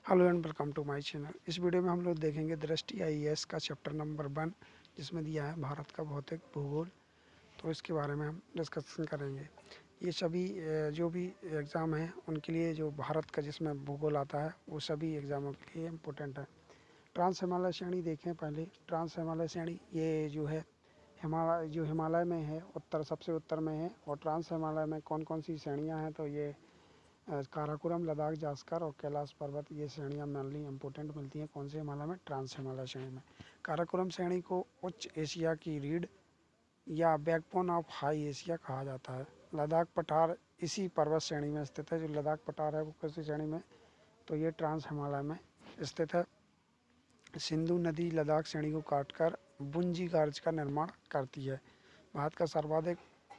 Hello and welcome to my channel. इस video में हम लोग देखेंगे दृष्टि आईएएस का चैप्टर नंबर 1, जिसमें दिया है भारत का भौतिक भूगोल। तो इसके बारे में हम डिस्कशन करेंगे। ये सभी जो भी एग्ज़ाम हैं उनके लिए, जो भारत का जिसमें भूगोल आता है वो सभी एग्ज़ामों के लिए इम्पोर्टेंट है। ट्रांस हिमालय श्रेणी देखें पहले। ट्रांस हिमालय श्रेणी ये जो है हिमालय में है, उत्तर सबसे उत्तर में है। और ट्रांस हिमालय में कौन कौन सी श्रेणियाँ हैं, तो ये काराकोरम, लद्दाख, जास्कर और कैलाश पर्वत, ये श्रेणियाँ मेनली इंपॉर्टेंट मिलती हैं। कौन से हिमालय में? ट्रांस हिमालय श्रेणी में। काराकोरम श्रेणी को उच्च एशिया की रीढ़ या बैकबोन ऑफ हाई एशिया कहा जाता है। लद्दाख पठार इसी पर्वत श्रेणी में स्थित है। जो लद्दाख पठार है वो किसी श्रेणी में? तो ये ट्रांस हिमालय में स्थित है। सिंधु नदी लद्दाख श्रेणी को काटकर बुंजी गार्ज का निर्माण करती है। भारत का सर्वाधिक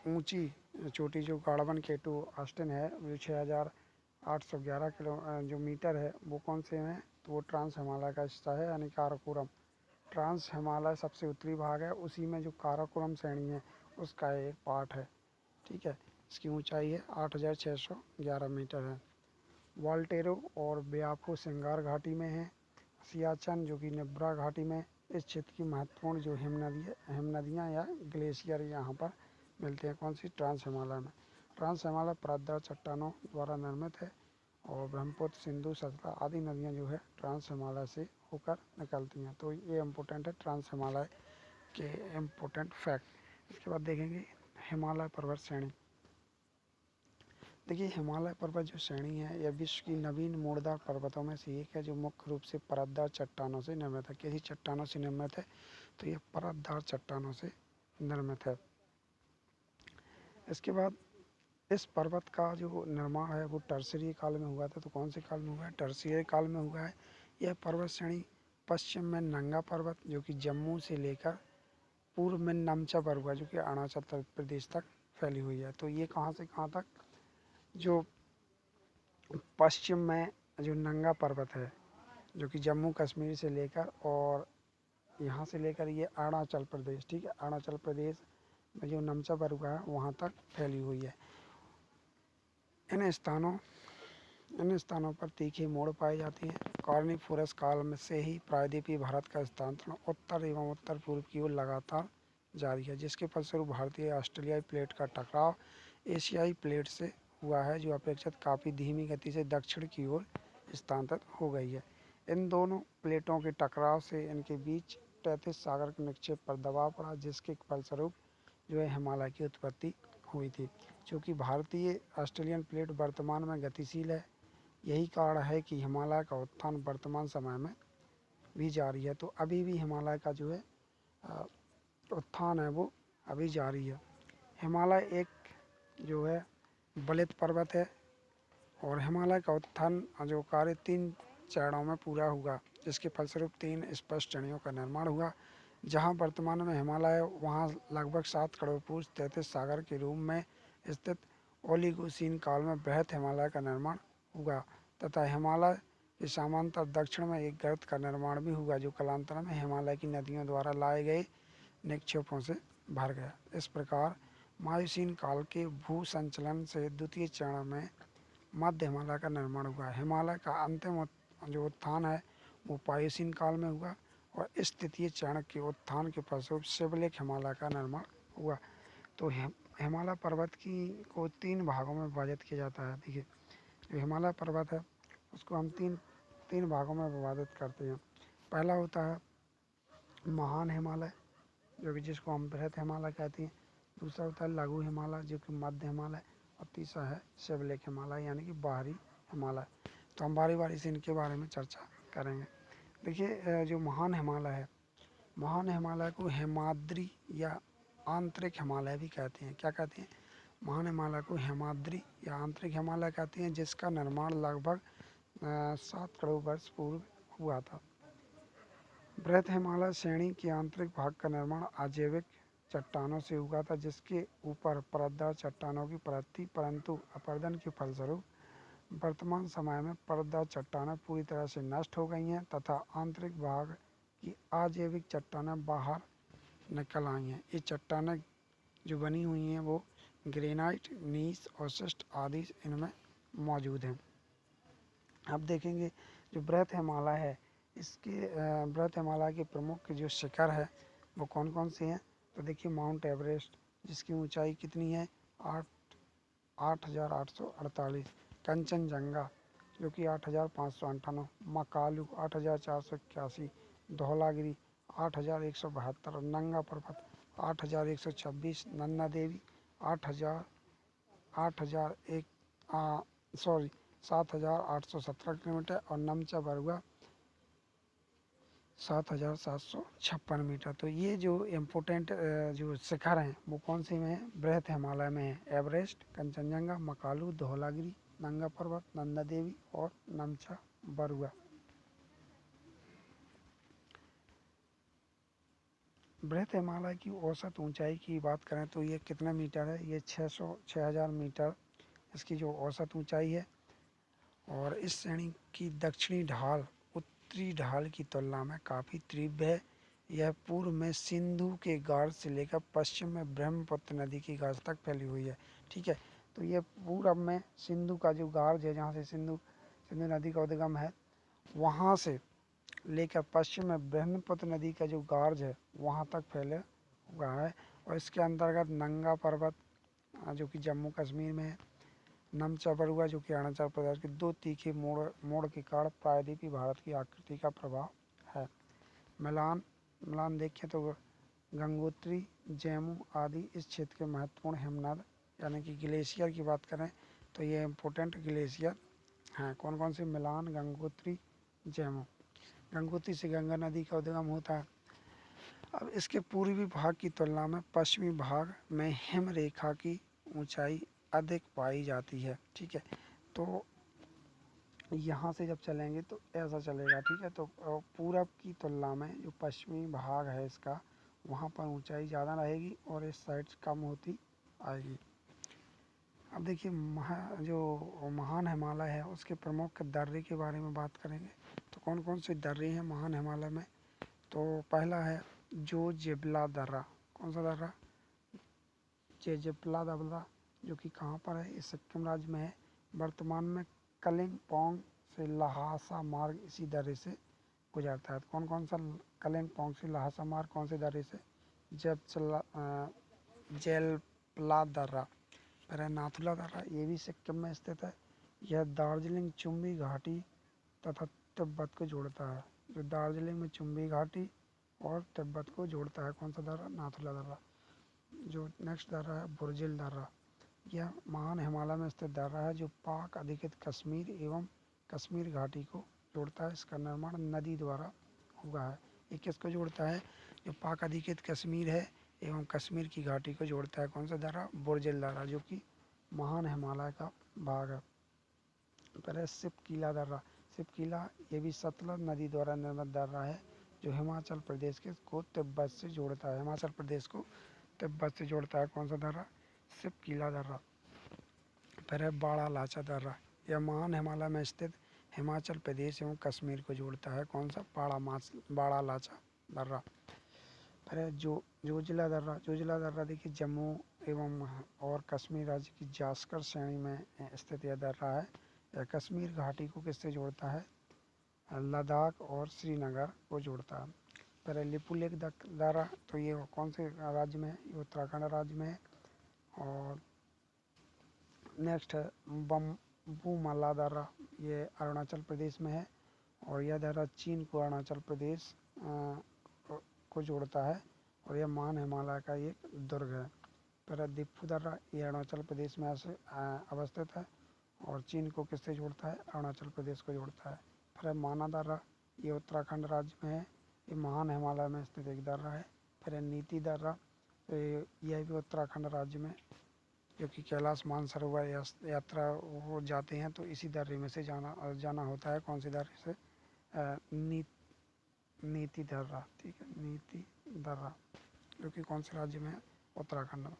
ऊंची चोटी जो गाड़वन केटू ऑस्टिन है, वो 6,811 किलो जो मीटर है, वो कौन से में? तो वो ट्रांस हिमालय का हिस्सा है, यानी काराकोरम। ट्रांस हिमालय सबसे उत्तरी भाग है, उसी में जो काराकोरम श्रेणी है उसका एक पार्ट है। ठीक है, इसकी ऊंचाई है 8,611 मीटर है। वाल्टेरो और ब्याफो सिंगार घाटी में है। सियाचन जो कि निब्रा घाटी में। इस क्षेत्र की महत्वपूर्ण जो हिमनदियाँ या ग्लेशियर यहाँ पर मिलते हैं। कौन सी? ट्रांस हिमालय में। ट्रांस हिमालय परतदार चट्टानों द्वारा निर्मित है और ब्रह्मपुत्र, सिंधु, सतलज आदि नदियाँ जो है ट्रांस हिमालय से होकर निकलती हैं। तो ये इम्पोर्टेंट है ट्रांस हिमालय के इम्पोर्टेंट फैक्ट। इसके बाद देखेंगे हिमालय पर्वत श्रेणी। देखिए, हिमालय पर्वत जो श्रेणी है यह विश्व की नवीन मूड़दार पर्वतों में से एक है, जो मुख्य रूप से परतदार चट्टानों से निर्मित है। किसी चट्टानों से निर्मित है? तो यह परतदार चट्टानों से निर्मित है। इसके बाद इस पर्वत का जो निर्माण है वो टर्शियरी काल में हुआ था। तो कौन से काल में हुआ है? टर्शियरी काल में हुआ है। यह पर्वत श्रेणी पश्चिम में नंगा पर्वत जो कि जम्मू से लेकर पूर्व में नमचा पर्वत जो कि अरुणाचल प्रदेश तक फैली हुई है। तो ये कहाँ से कहाँ तक? जो पश्चिम में जो नंगा पर्वत है जो कि जम्मू कश्मीर से लेकर और यहाँ से लेकर ये अरुणाचल प्रदेश, ठीक है, अरुणाचल प्रदेश में जो नमचा पर्वत है वहाँ तक फैली हुई है। इन स्थानों पर तीखे मोड़ पाए जाते हैं। कार्निफोरस काल में से ही प्रायद्वीपीय भारत का स्थानांतरण उत्तर एवं उत्तर पूर्व की ओर लगातार जारी है, जिसके फलस्वरूप भारतीय ऑस्ट्रेलियाई प्लेट का टकराव एशियाई प्लेट से हुआ है, जो अपेक्षित काफ़ी धीमी गति से दक्षिण की ओर स्थानांतरित हो गई है। इन दोनों प्लेटों के टकराव से इनके बीच तैतीस सागर के निक्षेप पर दबाव पड़ा, जिसके फलस्वरूप जो है हिमालय की उत्पत्ति हुई थी। चूँकि भारतीय ऑस्ट्रेलियन प्लेट वर्तमान में गतिशील है, यही कारण है कि हिमालय का उत्थान वर्तमान समय में भी जारी है। तो अभी भी हिमालय का जो है उत्थान है वो अभी जारी है। हिमालय एक जो है बलित पर्वत है और हिमालय का उत्थान जो कार्य 3 चरणों में पूरा हुआ, जिसके फलस्वरूप 3 स्पष्ट श्रेणियों का निर्माण हुआ। जहाँ वर्तमान में हिमालय वहाँ लगभग 7 करोड़ पूर्व 33 सागर के रूप में स्थित ओलिगोसीन काल में बृहत हिमालय का निर्माण हुआ तथा हिमालय के समांतर दक्षिण में एक गर्त का निर्माण भी हुआ, जो कालांतर में हिमालय की नदियों द्वारा लाए गए निक्षेपों से भर गया। इस प्रकार मायूसीन काल के भू संचलन से द्वितीय चरण में मध्य हिमालय का निर्माण हुआ। हिमालय का अंतिम जो उत्थान है वो पायोसीन काल में हुआ और इस तृतीय चरण के उत्थान के फलस्वरूप शिवलिक हिमालय का निर्माण हुआ। तो हिमालय पर्वत की को 3 भागों में विभाजित किया जाता है। देखिए, जो हिमालय पर्वत है उसको हम तीन भागों में विभाजित करते हैं। पहला होता है महान हिमालय, जो कि जिसको हम बृहत हिमालय कहते हैं। दूसरा होता है लघु हिमालय, जो कि मध्य हिमालय। और तीसरा है शिवलिक हिमालय, यानी कि बाहरी हिमालय। तो हम बारी बारी से इनके बारे में चर्चा करेंगे। देखिए, जो महान हिमालय है, महान हिमालय को हिमाद्री या आंतरिक हिमालय भी कहते हैं। क्या कहते हैं? महान हिमालय को हिमाद्री या आंतरिक हिमालय कहते हैं, जिसका निर्माण लगभग 7 करोड़ वर्ष पूर्व हुआ था। बृहत हिमालय श्रेणी के आंतरिक भाग का निर्माण अजैविक चट्टानों से हुआ था, जिसके ऊपर परतदार चट्टानों की परत थी, परंतु अपरदन के फलस्वरूप वर्तमान समय में परतदार चट्टानें पूरी तरह से नष्ट हो गई हैं तथा आंतरिक भाग की अजैविक चट्टानें बाहर निकल आई हैं। ये चट्टानें जो बनी हुई हैं वो ग्रेनाइट, नीस और शिस्ट आदि इनमें मौजूद हैं। अब देखेंगे जो बृहत हिमालय है, इसके बृहत हिमालय के प्रमुख जो शिखर है वो कौन कौन से हैं। तो देखिए माउंट एवरेस्ट जिसकी ऊंचाई कितनी है 8,848, कंचनजंगा जो कि 8,598, मकालू 8,481, धौलागिरी 8,172, नंगा पर्वत 8,126, नन्दा देवी 8,000 8,001 सॉरी 7,817 किलोमीटर और नमचा बरुआ 7,756 मीटर। तो ये जो इम्पोर्टेंट जो शिखर हैं वो कौन से में है, बृहत हिमालय में है। एवरेस्ट, कंचनजंगा, मकालू, धौलागिरी, नंगा पर्वत, नंदा देवी और नमचा बरुआ। बृहत हिमालय की औसत ऊंचाई की बात करें तो ये कितना मीटर है, ये 6,000 मीटर इसकी जो औसत ऊंचाई है। और इस श्रेणी की दक्षिणी ढाल उत्तरी ढाल की तुलना में काफ़ी तीव्र है। यह पूर्व में सिंधु के गार्ज से लेकर पश्चिम में ब्रह्मपुत्र नदी की गार्ज तक फैली हुई है। ठीक है, तो ये पूर्व में सिंधु का जो गार्ज है, जहाँ से सिंधु सिंधु नदी का उद्गम है, वहाँ से लेकर पश्चिम में ब्रह्मपुत्र नदी का जो गार्ज है वहाँ तक फैले हुआ है। और इसके अंतर्गत नंगा पर्वत जो कि जम्मू कश्मीर में है, नमचा बरुआ जो कि अरुणाचल प्रदेश के दो तीखे मोड़ के कारण प्रायद्वीपीय भारत की आकृति का प्रभाव है। मिलान मिलान देखें तो गंगोत्री, जम्मू आदि इस क्षेत्र के महत्वपूर्ण हिमनद यानी कि ग्लेशियर की बात करें तो ये इम्पोर्टेंट ग्लेशियर हैं। कौन कौन से, मिलान, गंगोत्री, जम्मू। गंगोत्री से गंगा नदी का उद्गम होता है। अब इसके पूर्वी भाग की तुलना में पश्चिमी भाग में हिम रेखा की ऊंचाई अधिक पाई जाती है। ठीक है, तो यहाँ से जब चलेंगे तो ऐसा चलेगा। ठीक है, तो पूरब की तुलना में जो पश्चिमी भाग है इसका, वहाँ पर ऊंचाई ज़्यादा रहेगी और इस साइड कम होती आएगी। अब देखिए जो महान हिमालय है उसके प्रमुख दर्रे के बारे में बात करेंगे। तो कौन कौन से दर्रे हैं महान हिमालय में। तो पहला है जोजिला दर्रा। कौन सा दर्रा, जोजिला दर्रा, जो कि कहाँ पर है, ये सिक्किम राज्य में है। वर्तमान में कलिम्पोंग से ल्हासा मार्ग इसी दर्रे से गुजरता है। तो कौन कौन सा, कलिम्पोंग से ल्हासा मार्ग कौन से दर्रे से, जेलपला दर्रा। फिर है नाथुला दर्रा, ये भी सिक्किम में स्थित है। यह दार्जिलिंग चुंबी घाटी तथा तिब्बत को जोड़ता है। जो दार्जिलिंग में चुंबी घाटी और तिब्बत को जोड़ता है, कौन सा दर्रा, नाथुला दर्रा। जो नेक्स्ट दर्रा है बुर्जिल दर्रा, यह महान हिमालय में स्थित दर्रा है जो पाक अधिकृत कश्मीर एवं कश्मीर घाटी को जोड़ता है। इसका निर्माण नदी द्वारा हुआ है। ये किसको जोड़ता है, जो पाक अधिकृत कश्मीर है एवं कश्मीर की घाटी को जोड़ता है। कौन सा दर्रा, बुर्जिल दर्रा, जो कि महान हिमालय का भाग है। पहले सिपकीला दर्रा। सिपकीला ये भी सतलज नदी द्वारा निर्मित दर्रा है जो हिमाचल प्रदेश के को तिब्बत से जोड़ता है। हिमाचल प्रदेश को तिब्बत से जोड़ता है। कौन सा दर्रा, सिपकीला दर्रा। फिर है बाड़ा लाचा दर्रा, यह महान हिमालय में स्थित हिमाचल प्रदेश एवं कश्मीर को जोड़ता है। कौन सा, बाड़ा लाचा दर्रा। फिर है जोजिला दर्रा। जोजिला दर्रा देखिए जम्मू एवं और कश्मीर राज्य की जास्कर श्रेणी में स्थित यह दर्रा है। यह कश्मीर घाटी को किससे जोड़ता है, लद्दाख और श्रीनगर को जोड़ता है। फिर है लिपुलेख दर्रा, तो ये कौन से राज्य में है, ये उत्तराखंड राज्य में है। और नेक्स्ट है बम्बूमला दर्रा, ये अरुणाचल प्रदेश में है और यह दर्रा चीन को अरुणाचल प्रदेश को जोड़ता है और यह महान हिमालय का एक दुर्ग है। फिर दिप्पू दर्रा, ये अरुणाचल प्रदेश में अवस्थित है और चीन को किससे जोड़ता है, अरुणाचल प्रदेश को जोड़ता है। फिर माना दर्रा, ये उत्तराखंड राज्य में है, ये महान हिमालय में स्थित एक दर्रा है। फिर नीति दर्रा, तो यह भी उत्तराखंड राज्य में, क्योंकि कैलाश मानसरोवर यात्रा वो जाते हैं तो इसी दर्रे में से जाना होता है। कौन सी दर्रे से, नीति दर्रा। ठीक है, नीति दर्रा जो कि कौन से राज्य में है, उत्तराखंड में।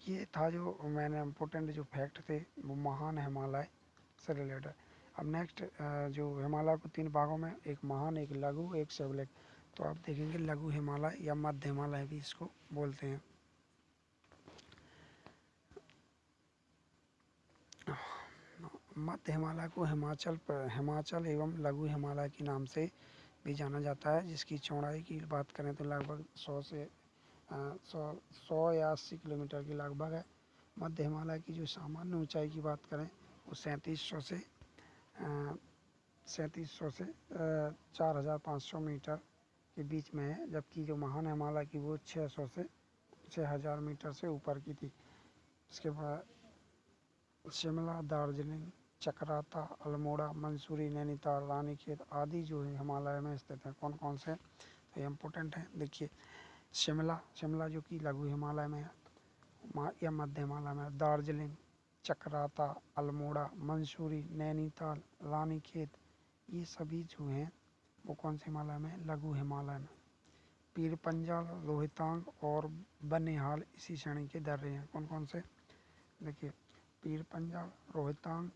ये था जो मैंने इम्पोर्टेंट जो फैक्ट थे वो महान हिमालय से रिलेटेड। अब नेक्स्ट जो हिमालय को तीन भागों में, एक महान, एक लघु, एक शिवलिक। तो आप देखेंगे लघु हिमालय या मध्य हिमालय भी इसको बोलते हैं। मध्य हिमालय को हिमाचल एवं लघु हिमालय के नाम से भी जाना जाता है, जिसकी चौड़ाई की बात करें तो लगभग 100 या 80 किलोमीटर के लगभग है। मध्य हिमालय की जो सामान्य ऊंचाई की बात करें वो 3700 से 4500 मीटर के बीच में है, जबकि जो महान हिमालय की वो 600 से 6000 मीटर से ऊपर की थी। इसके बाद शिमला, दार्जिलिंग, चकराता, अल्मोड़ा, मंसूरी, नैनीताल, रानीखेत आदि जो है हिमालय में स्थित हैं। कौन कौन से, तो ये इम्पोर्टेंट है। देखिए शिमला जो कि लघु हिमालय में है या मध्य हिमालय में। दार्जिलिंग, चकराता, अल्मोड़ा, मंसूरी, नैनीताल, रानीखेत ये सभी जो हैं वो कौन से हिमालय में, लघु हिमालय में। पीर पंजाल, रोहतांग और बनिहाल इसी श्रेणी के दर्रे हैं। कौन कौन से, देखिए पीर पंजाल, रोहतांग,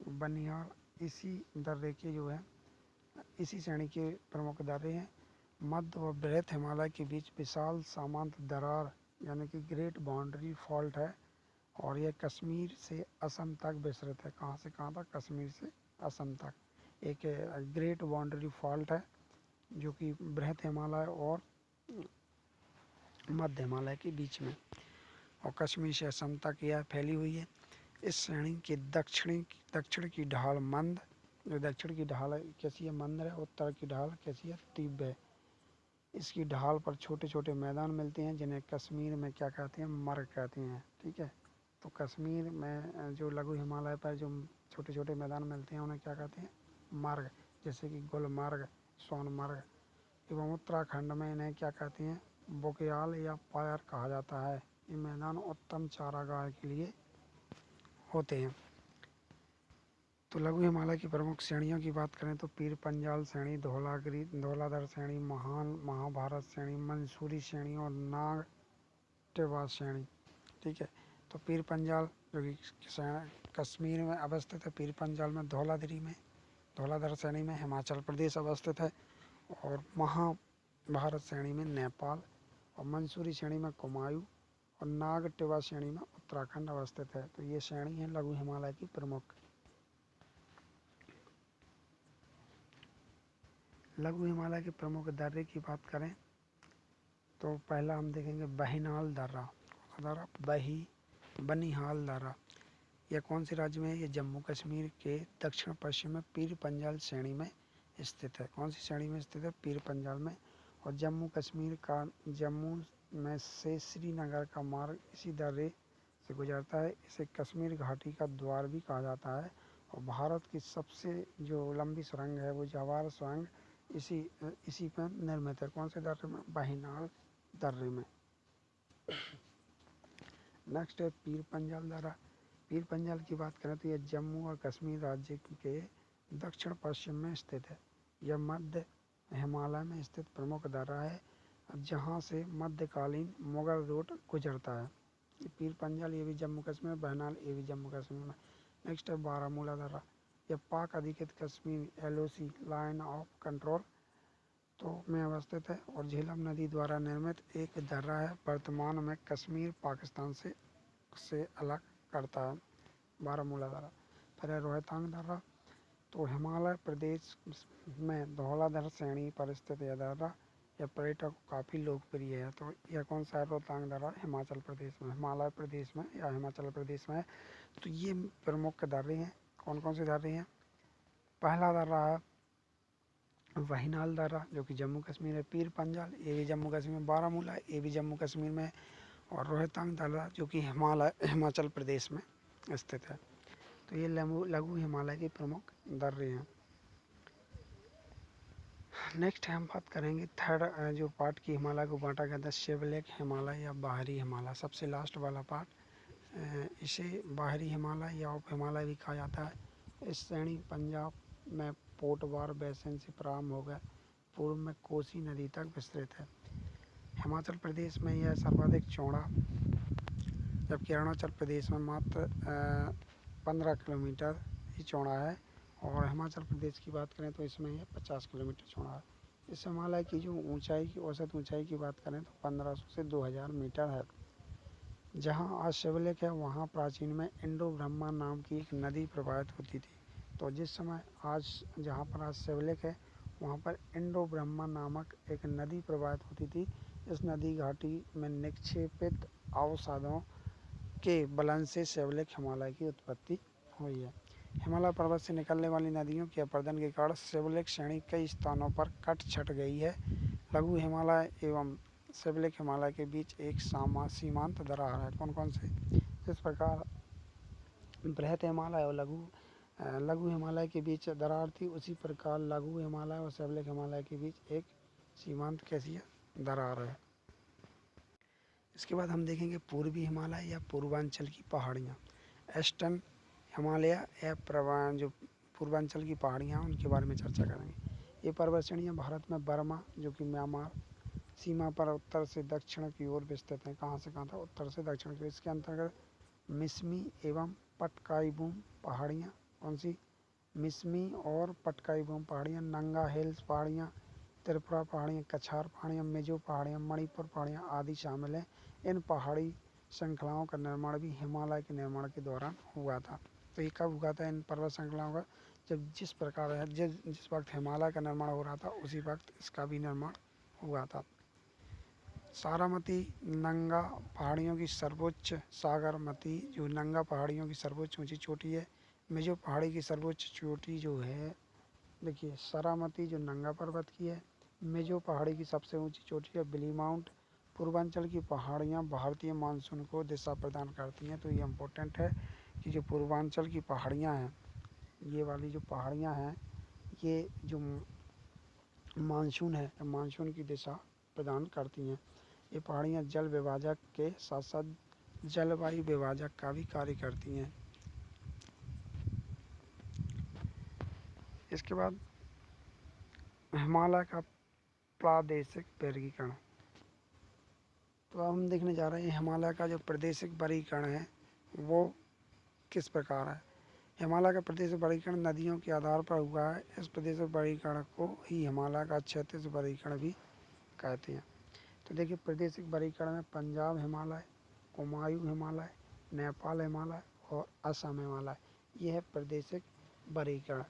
बनिहाल इसी दर्रे के जो है इसी श्रेणी के प्रमुख दर्रे हैं। मध्य व बृहत हिमालय के बीच विशाल सामंत दरार यानी कि ग्रेट बाउंड्री फॉल्ट है और यह कश्मीर से असम तक विस्तृत है। कहाँ से कहाँ तक, कश्मीर से असम तक। एक ग्रेट बाउंड्री फॉल्ट है जो कि बृहत हिमालय और मध्य हिमालय के बीच में और कश्मीर से असम तक यह फैली हुई है। इस श्रेणी के दक्षिण की ढाल मंद, जो दक्षिण की ढाल है कैसी है, मंद है। उत्तर की ढाल कैसी है, तीव्र है। इसकी ढाल पर छोटे छोटे मैदान मिलते हैं जिन्हें कश्मीर में क्या कहते हैं, मर्ग कहते हैं। ठीक है, तो कश्मीर में जो लघु हिमालय पर जो छोटे छोटे मैदान मिलते हैं उन्हें क्या कहते हैं, मर्ग। जैसे कि गुलमर्ग, सोनमर्ग। एवं उत्तराखंड में इन्हें क्या कहते हैं, बुग्याल या पायर कहा जाता है। ये मैदान उत्तम चारागाह के लिए होते हैं। तो लघु हिमालय की प्रमुख श्रेणियों की बात करें तो पीर पंजाल श्रेणी, धौलाधर श्रेणी, महाभारत श्रेणी, मंसूरी श्रेणी और नाग टिवा श्रेणी। ठीक है, तो पीर पंजाल जो कि कश्मीर में अवस्थित है, पीर पंजाल में धौलाधर श्रेणी में हिमाचल प्रदेश अवस्थित है और महाभारत श्रेणी में नेपाल और मंसूरी श्रेणी में कुमायूं और नाग टिवा श्रेणी में उत्तराखंड अवस्थित है। तो ये श्रेणी है लघु हिमालय की प्रमुख। लघु हिमालय के प्रमुख दर्रे की बात करें तो पहला हम देखेंगे बनिहाल दर्रा। बनिहाल दर्रा यह कौन से राज्य में है, ये जम्मू कश्मीर के दक्षिण पश्चिम में पीर पंजाल श्रेणी में स्थित है। कौन सी श्रेणी में स्थित है, पीर पंजाल में। और जम्मू कश्मीर का जम्मू में से श्रीनगर का मार्ग इसी दर्रे से गुजरता है। इसे कश्मीर घाटी का द्वार भी कहा जाता है और भारत की सबसे जो लंबी सुरंग है वो जवाहर सुरंग इसी पर निर्मित है। कौन से दर्रे में, बनिहाल दर्रे में। नेक्स्ट है पीर पंजाल दर्रा। पीर पंजाल की बात करें तो यह जम्मू और कश्मीर राज्य के दक्षिण पश्चिम में स्थित है। यह मध्य हिमालय में स्थित प्रमुख दर्रा है जहाँ से मध्यकालीन मुगल रोड गुजरता है। ये पीर पंजाल ये भी जम्मू कश्मीर, बनिहाल ये भी जम्मू कश्मीर में। नेक्स्ट है बारामूला दर्रा। यह पाक अधिकृत Kashmir LOC line of control तो में अवस्थित है और झेलम नदी द्वारा निर्मित एक दर्रा है। वर्तमान में कश्मीर पाकिस्तान से अलग करता है, बारामूला दर्रा। फिर है रोहतांग दर्रा। तो हिमालय प्रदेश में धौलाधर श्रेणी पर स्थित यह दर्रा यह पर्यटक को काफ़ी लोकप्रिय है। तो यह कौन सा है, रोहतांग दर्रा, हिमाचल प्रदेश में, हिमालय प्रदेश में या हिमाचल प्रदेश में है। तो ये प्रमुख दर्रे हैं। कौन कौन से दर्रे हैं, पहला दर्रा है बनिहाल दर्रा जो कि जम्मू कश्मीर है। पीर पंजाल ये भी जम्मू कश्मीर, बारामूला ये भी जम्मू कश्मीर में और रोहतांग दर्रा जो कि हिमाचल प्रदेश में स्थित है। तो ये लघु हिमालय के प्रमुख दर्रे हैं। नेक्स्ट हम बात करेंगे थर्ड जो पार्ट की हिमालय को बांटा गया था, शिवलेख हिमालय या बाहरी हिमालय। सबसे लास्ट वाला पार्ट इसे बाहरी हिमालय या उप हिमालय भी कहा जाता है। इस श्रेणी पंजाब में पोटवार बेसिन से प्रारंभ होकर पूर्व में कोसी नदी तक विस्तृत है। हिमाचल प्रदेश में यह सर्वाधिक चौड़ा, जबकि अरुणाचल प्रदेश में मात्र 15 किलोमीटर ही चौड़ा है और हिमाचल प्रदेश की बात करें तो इसमें यह 50 किलोमीटर चौड़ा है। इस हिमालय की जो ऊंचाई की औसत ऊंचाई की बात करें तो 1500 से 2000 मीटर है। जहाँ आज शिवलिक है वहाँ प्राचीन में इंडो ब्रह्मा नाम की एक नदी प्रवाहित होती थी। तो जिस समय आज जहाँ पर आज शिवलिक है वहाँ पर इंडो ब्रह्मा नामक एक नदी प्रवाहित होती थी। इस नदी घाटी में निक्षेपित अवसादों के बलन से शिवलिक हिमालय की उत्पत्ति हुई है। हिमालय पर्वत से निकलने वाली नदियों के अपरदन के कारण शिवलिक श्रेणी कई स्थानों पर कट छट गई है। लघु हिमालय एवं शिवलिक हिमालय के बीच एक सीमांत दरार है। कौन कौन से? जिस प्रकार बृहत हिमालय और लघु हिमालय के बीच दरार थी, उसी प्रकार लघु हिमालय और शिवलिक हिमालय के बीच एक सीमांत कैसी है? दरार है। इसके बाद हम देखेंगे पूर्वी हिमालय या पूर्वांचल की पहाड़ियाँ। ईस्टर्न हिमालय या जो पूर्वांचल की पहाड़ियाँ उनके बारे में चर्चा करेंगे। ये पर्वत श्रेणियाँ भारत में बर्मा जो कि म्यांमार सीमा पर उत्तर से दक्षिण की ओर विस्तृत हैं। कहाँ से कहाँ तक? उत्तर से दक्षिण की ओर। इसके अंतर्गत मिसमी एवं पटकाईबूम पहाड़ियाँ। कौन सी? मिसमी और पटकाईबूम पहाड़ियाँ, नंगा हिल्स पहाड़ियाँ, त्रिपुरा पहाड़ियाँ, कछार पहाड़ियाँ, मिजो पहाड़ियाँ, मणिपुर पहाड़ियाँ आदि शामिल हैं। इन पहाड़ी श्रृंखलाओं का निर्माण भी हिमालय के निर्माण के दौरान हुआ था। तो ये कब हुआ था इन पर्वत श्रृंखलाओं का? जब जिस वक्त हिमालय का निर्माण हो रहा था उसी वक्त इसका भी निर्माण हुआ था। सारामती नंगा पहाड़ियों की सर्वोच्च, सागरमती जो नंगा पहाड़ियों की सर्वोच्च ऊंची चोटी है। मिजो पहाड़ी की सर्वोच्च चोटी जो है, देखिए सारामती जो नंगा पर्वत की है, मिजो पहाड़ी की सबसे ऊंची चोटी है बिली माउंट। पूर्वांचल की पहाड़ियाँ भारतीय मानसून को दिशा प्रदान करती हैं। तो ये इम्पोर्टेंट है कि जो पूर्वांचल की पहाड़ियाँ हैं, ये वाली जो पहाड़ियाँ हैं, ये जो मानसून है, मानसून की दिशा प्रदान करती हैं। ये पहाड़ियाँ जल विभाजक के साथ साथ जलवायु विभाजक का भी कार्य करती हैं। इसके बाद हिमालय का प्रादेशिक वर्गीकरण। तो अब हम देखने जा रहे हैं हिमालय का जो प्रादेशिक वर्गीकरण है वो किस प्रकार है। हिमालय का प्रादेशिक वर्गीकरण नदियों के आधार पर हुआ है। इस प्रादेशिक वर्गीकरण को ही हिमालय का क्षैतिज वर्गीकरण भी कहते हैं। तो देखिए प्रादेशिक वर्गीकरण में पंजाब हिमालय, कुमायूं हिमालय, नेपाल हिमालय और असम हिमालय, ये है प्रादेशिक वर्गीकरण।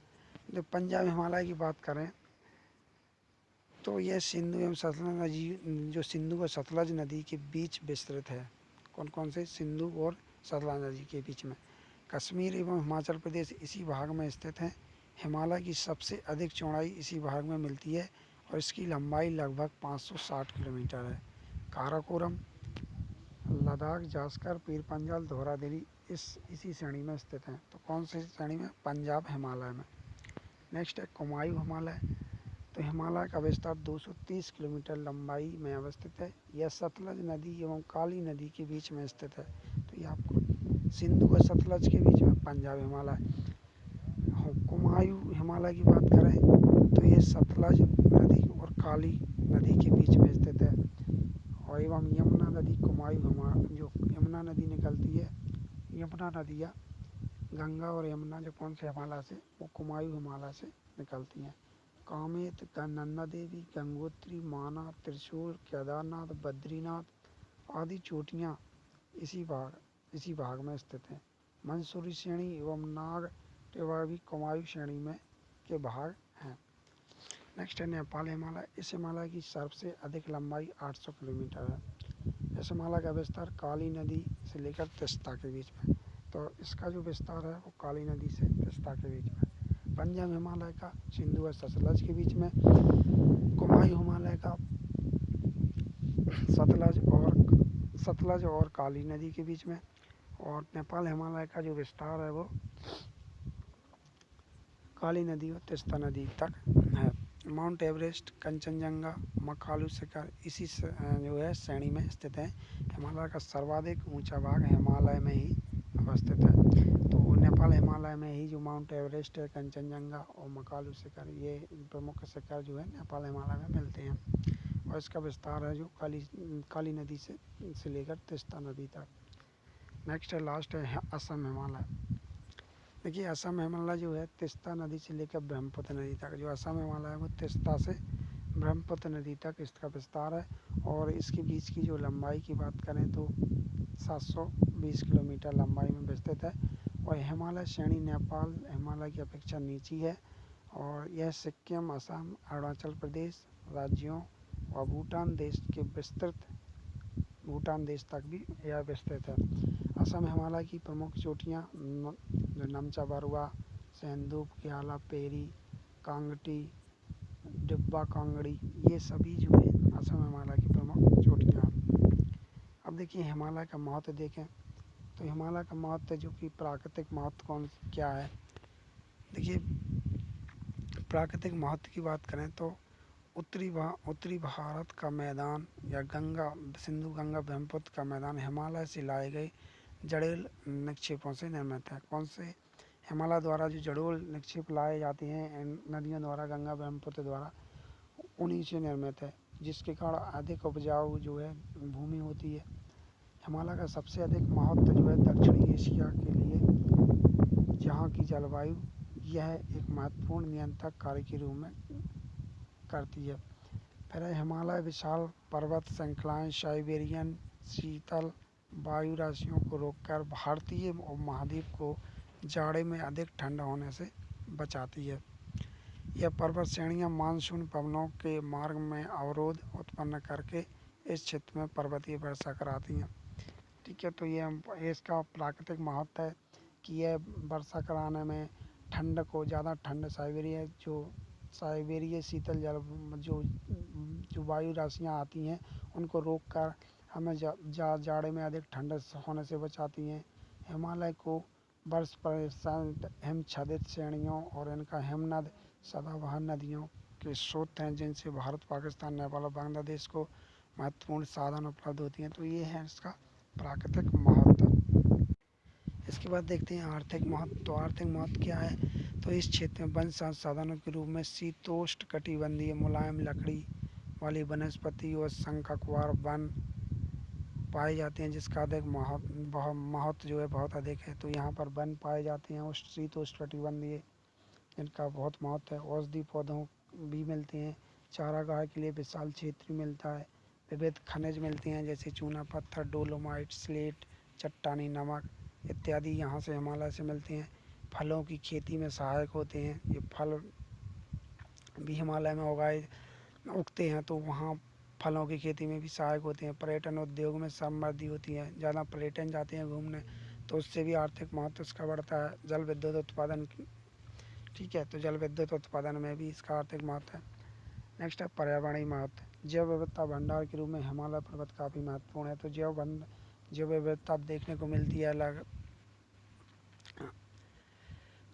जब पंजाब हिमालय की बात करें तो यह सिंधु एवं सतलज नदी, जो सिंधु और सतलज नदी के बीच विस्तृत है। कौन कौन से? सिंधु और सतलज नदी के बीच में। कश्मीर एवं हिमाचल प्रदेश इसी भाग में स्थित हैं। हिमालय की सबसे अधिक चौड़ाई इसी भाग में मिलती है और इसकी लंबाई लगभग 560 किलोमीटर है। काराकोरम, लद्दाख, जास्कर, पीर पंजाल, धौलादेवी इसी श्रेणी में स्थित हैं। तो कौन सी श्रेणी में? पंजाब हिमालय में। नेक्स्ट है कुमायूं हिमालय। तो हिमालय का विस्तार 230 किलोमीटर लंबाई में अवस्थित है। यह सतलज नदी एवं काली नदी के बीच में स्थित है। तो ये आपको सिंधु और सतलज के बीच में पंजाब हिमालय। कुमायूं हिमालय की बात करें तो ये सतलज नदी और काली नदी के बीच में स्थित है और एवं यमुना नदी जो यमुना नदी निकलती है, यमुना नदियाँ गंगा और यमुना जो कौन से हिमालय से, वो कुमायूं हिमालय से निकलती हैं। कामेत, नंदा देवी, गंगोत्री, माना, त्रिशूल, केदारनाथ, बद्रीनाथ आदि चोटियाँ इसी भाग में स्थित हैं। मंसूरी श्रेणी एवं नाग टेवा भी कुमायूं श्रेणी में के भाग हैं। नेक्स्ट है नेपाल हिमालय। इस हिमालय की सबसे अधिक लंबाई 800 किलोमीटर है। इस हिमालय का विस्तार काली नदी से लेकर तीस्ता के बीच में। तो इसका जो विस्तार है वो काली नदी से तीस्ता के बीच में। पंजाब हिमालय का सिंधु और सतलज के बीच में। कुमायूं हिमालय का सतलज और काली नदी के बीच में। और नेपाल हिमालय का जो विस्तार है वो काली नदी और तीस्ता नदी तक है। माउंट एवरेस्ट, कंचनजंगा, मकालू शिखर इसी जो है श्रेणी में स्थित है। हिमालय का सर्वाधिक ऊंचा भाग हिमालय में ही अवस्थित है। तो नेपाल हिमालय में ही जो माउंट एवरेस्ट है, कंचनजंगा और मकालू शिखर, ये प्रमुख शिखर जो है नेपाल हिमालय में मिलते हैं और इसका विस्तार है जो काली नदी से लेकर तीस्ता नदी तक। नेक्स्ट है लास्ट है असम हिमालय। देखिए असम हिमालय जो है तीस्ता नदी से लेकर ब्रह्मपुत्र नदी तक। जो असम हिमालय है वो तीस्ता से ब्रह्मपुत्र नदी तक इसका विस्तार है और इसके बीच की जो लंबाई की बात करें तो 720 किलोमीटर लंबाई में विस्तृत है और हिमालय श्रेणी नेपाल हिमालय की अपेक्षा नीची है और यह सिक्किम, असम, अरुणाचल प्रदेश राज्यों और भूटान देश तक भी यह विस्तृत है। असम हिमालय की प्रमुख चोटियाँ जो नमचा बरुआ, सेंधु, क्याला, पेरी, कांगटी, डिब्बा कांगड़ी, ये सभी जो है असम हिमालय की प्रमुख चोटियाँ हैं। अब देखिए हिमालय का महत्व देखें तो हिमालय का महत्व जो कि प्राकृतिक महत्व कौन क्या है। देखिए प्राकृतिक महत्व की बात करें तो उत्तरी भारत का मैदान या सिंधु गंगा ब्रह्मपुत्र का मैदान हिमालय से लाए गए जड़ोल निक्षेपों से निर्मित है। कौन से? हिमालय द्वारा जो जड़ोल निक्षेप लाए जाते हैं इन नदियों द्वारा, गंगा ब्रह्मपुत्र द्वारा, उन्हीं से निर्मित है, जिसके कारण अधिक उपजाऊ जो है भूमि होती है। हिमालय का सबसे अधिक महत्व जो है दक्षिणी एशिया के लिए, जहाँ की जलवायु यह एक महत्वपूर्ण नियंत्रण कार्य के रूप में करती है। फिर हिमालय विशाल पर्वत श्रृंखलाएं साइबेरियन शीतल वायु राशियों को रोककर भारतीय उपमहाद्वीप को जाड़े में अधिक ठंडा होने से बचाती है। यह पर्वत श्रेणियां मानसून पवनों के मार्ग में अवरोध उत्पन्न करके इस क्षेत्र में पर्वतीय वर्षा कराती हैं। ठीक है, तो ये इसका प्राकृतिक महत्व है कि यह वर्षा कराने में ठंड को, ज़्यादा ठंड साइबेरिया शीतल जल जो वायु राशियाँ आती हैं उनको रोक कर हमें जाड़े में अधिक ठंड होने से बचाती हैं। हिमालय को वर्ष पर हिमच्छादित श्रेणियों और इनका हिमनद सदाबहार नदियों के स्रोत हैं, जिनसे भारत, पाकिस्तान, नेपाल और बांग्लादेश को महत्वपूर्ण साधन उपलब्ध होती हैं। तो ये है इसका प्राकृतिक महत्व। इसके बाद देखते हैं आर्थिक महत्व। तो आर्थिक महत्व क्या है? तो इस क्षेत्र में वन संसाधनों के रूप में शीतोष्ण कटिबंधीय मुलायम लकड़ी वाली वनस्पति और शंखकवार वन पाए जाते हैं, जिसका अधिक महत्व जो है बहुत अधिक है। तो यहाँ पर वन पाए जाते हैं और शीतोष्ण कटिबंधीय, जिनका बहुत महत्व है। औषधि पौधों भी मिलते हैं, चारागाह के लिए विशाल क्षेत्र मिलता है, विविध खनिज मिलते हैं जैसे चूना पत्थर, डोलोमाइट, स्लेट, चट्टानी नमक इत्यादि यहाँ से हिमालय से मिलते हैं। फलों की खेती में सहायक होते हैं, ये फल भी हिमालय में उगते हैं, तो वहाँ फलों की खेती में भी सहायक होते हैं। पर्यटन उद्योग में समृद्धि होती है, ज़्यादा पर्यटन जाते हैं घूमने, तो उससे भी आर्थिक महत्व इसका बढ़ता है। जल विद्युत उत्पादन, ठीक है, तो जल विद्युत उत्पादन में भी इसका आर्थिक महत्व है। नेक्स्ट है पर्यावरणीय महत्व। जैव विविधता भंडार के रूप में हिमालय पर्वत काफ़ी महत्वपूर्ण है। तो जैव विविधता देखने को मिलती है अलग,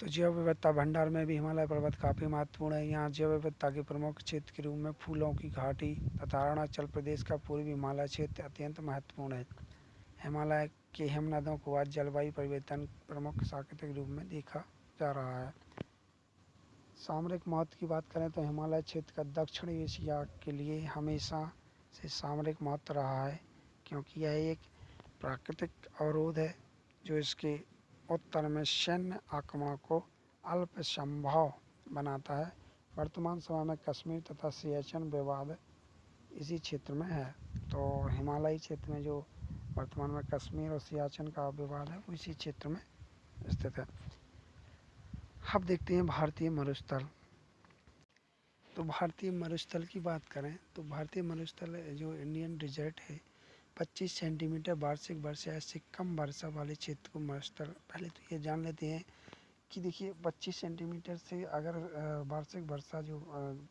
तो जैव विविधता भंडार में भी हिमालय पर्वत काफ़ी महत्वपूर्ण है। यहाँ जैव विविधता के प्रमुख क्षेत्र के रूप में फूलों की घाटी तथा अरुणाचल प्रदेश का पूर्वी हिमालय क्षेत्र अत्यंत महत्वपूर्ण है। हिमालय के हिमनदों को आज जलवायु परिवर्तन प्रमुख प्राकृतिक रूप में देखा जा रहा है। सामरिक महत्व की बात करें तो हिमालय क्षेत्र का दक्षिण एशिया के लिए हमेशा से सामरिक महत्व रहा है, क्योंकि यह एक प्राकृतिक अवरोध है जो इसके उत्तर में सैन्य आक्रमण को अल्प संभव बनाता है। वर्तमान समय में कश्मीर तथा सियाचिन विवाद इसी क्षेत्र में है। तो हिमालयी क्षेत्र में जो वर्तमान में कश्मीर और सियाचिन का विवाद है वो इसी क्षेत्र में स्थित है। अब देखते हैं भारतीय मरुस्थल। तो भारतीय मरुस्थल की बात करें तो भारतीय मरुस्थल जो इंडियन डिजर्ट है, 25 सेंटीमीटर वार्षिक वर्षा से कम वर्षा वाले क्षेत्र को मरुस्थल। पहले तो ये जान लेते हैं कि देखिए 25 सेंटीमीटर से अगर वार्षिक वर्षा जो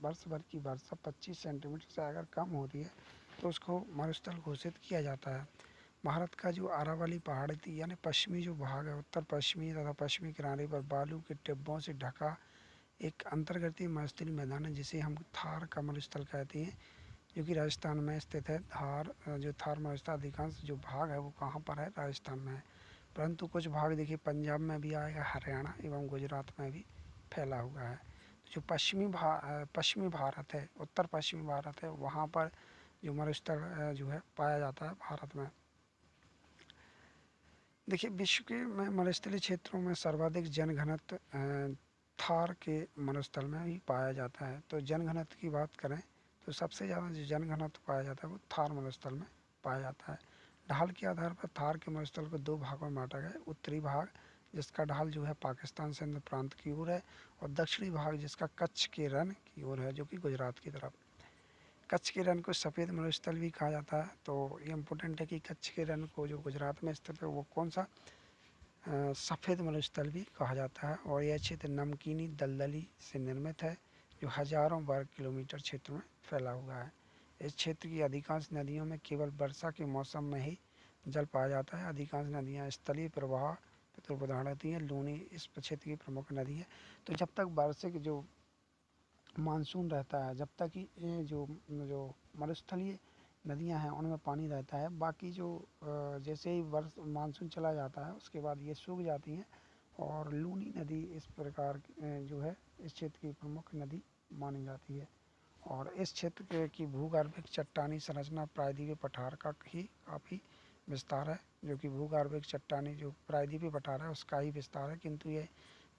वर्ष भर की वर्षा 25 सेंटीमीटर से अगर कम हो रही है तो उसको मरुस्थल घोषित किया जाता है। भारत का जो अरावली पहाड़ी यानी पश्चिमी जो भाग है, उत्तर पश्चिमी तथा पश्चिमी किनारे पर बालू के टिब्बों से ढका एक अंतर्गतीय मरुस्थलीय मैदान है, जिसे हम थार का मरुस्थल कहते हैं, जो कि राजस्थान में स्थित है। थार मरुस्थल अधिकांश जो भाग है वो कहाँ पर है? राजस्थान में है, परंतु कुछ भाग देखिए पंजाब में भी आएगा, हरियाणा एवं गुजरात में भी फैला हुआ है। जो पश्चिमी भारत है, उत्तर पश्चिमी भारत है, वहाँ पर जो मरुस्थल जो है पाया जाता है भारत में। देखिए विश्व के में मरुस्थलीय क्षेत्रों में सर्वाधिक जनघनत्व थार के मरुस्थल में ही पाया जाता है। तो जनघनत्व की बात करें तो सबसे ज़्यादा जो जनघनत्व पाया जाता है वो थार मरुस्थल में पाया जाता है। ढाल के आधार पर थार के मरुस्थल को दो भागों में बांटा गया है। उत्तरी भाग जिसका ढाल जो है पाकिस्तान सिंध प्रांत की ओर है, और दक्षिणी भाग जिसका कच्छ के रण की ओर है, जो कि गुजरात की तरफ। कच्छ के रण को सफ़ेद मरुस्थल भी कहा जाता है। तो ये इम्पोर्टेंट है कि कच्छ के रण को जो गुजरात में स्थित है वो कौन सा सफ़ेद मरुस्थल भी कहा जाता है। और यह क्षेत्र नमकीनी दलदली से निर्मित है, जो हजारों वर्ग किलोमीटर क्षेत्र में फैला हुआ है। इस क्षेत्र की अधिकांश नदियों में केवल वर्षा के मौसम में ही जल पाया जाता है। अधिकांश नदियाँ स्थलीय प्रवाह तो प्रधान रहती हैं। लूनी इस क्षेत्र की प्रमुख नदी है। तो जब तक वार्षिक जो मानसून रहता है, जब तक कि ये जो जो मरुस्थलीय नदियां हैं उनमें पानी रहता है, बाकी जो जैसे ही वर्ष मानसून चला जाता है उसके बाद ये सूख जाती हैं। और लूनी नदी इस प्रकार जो है इस क्षेत्र की प्रमुख नदी मानी जाती है। और इस क्षेत्र की भूगर्भिक चट्टानी संरचना प्रायद्वीपीय पठार का ही काफ़ी विस्तार है, जो कि भूगर्भिक चट्टानी जो प्रायद्वीपीय पठार है उसका ही विस्तार है, किंतु ये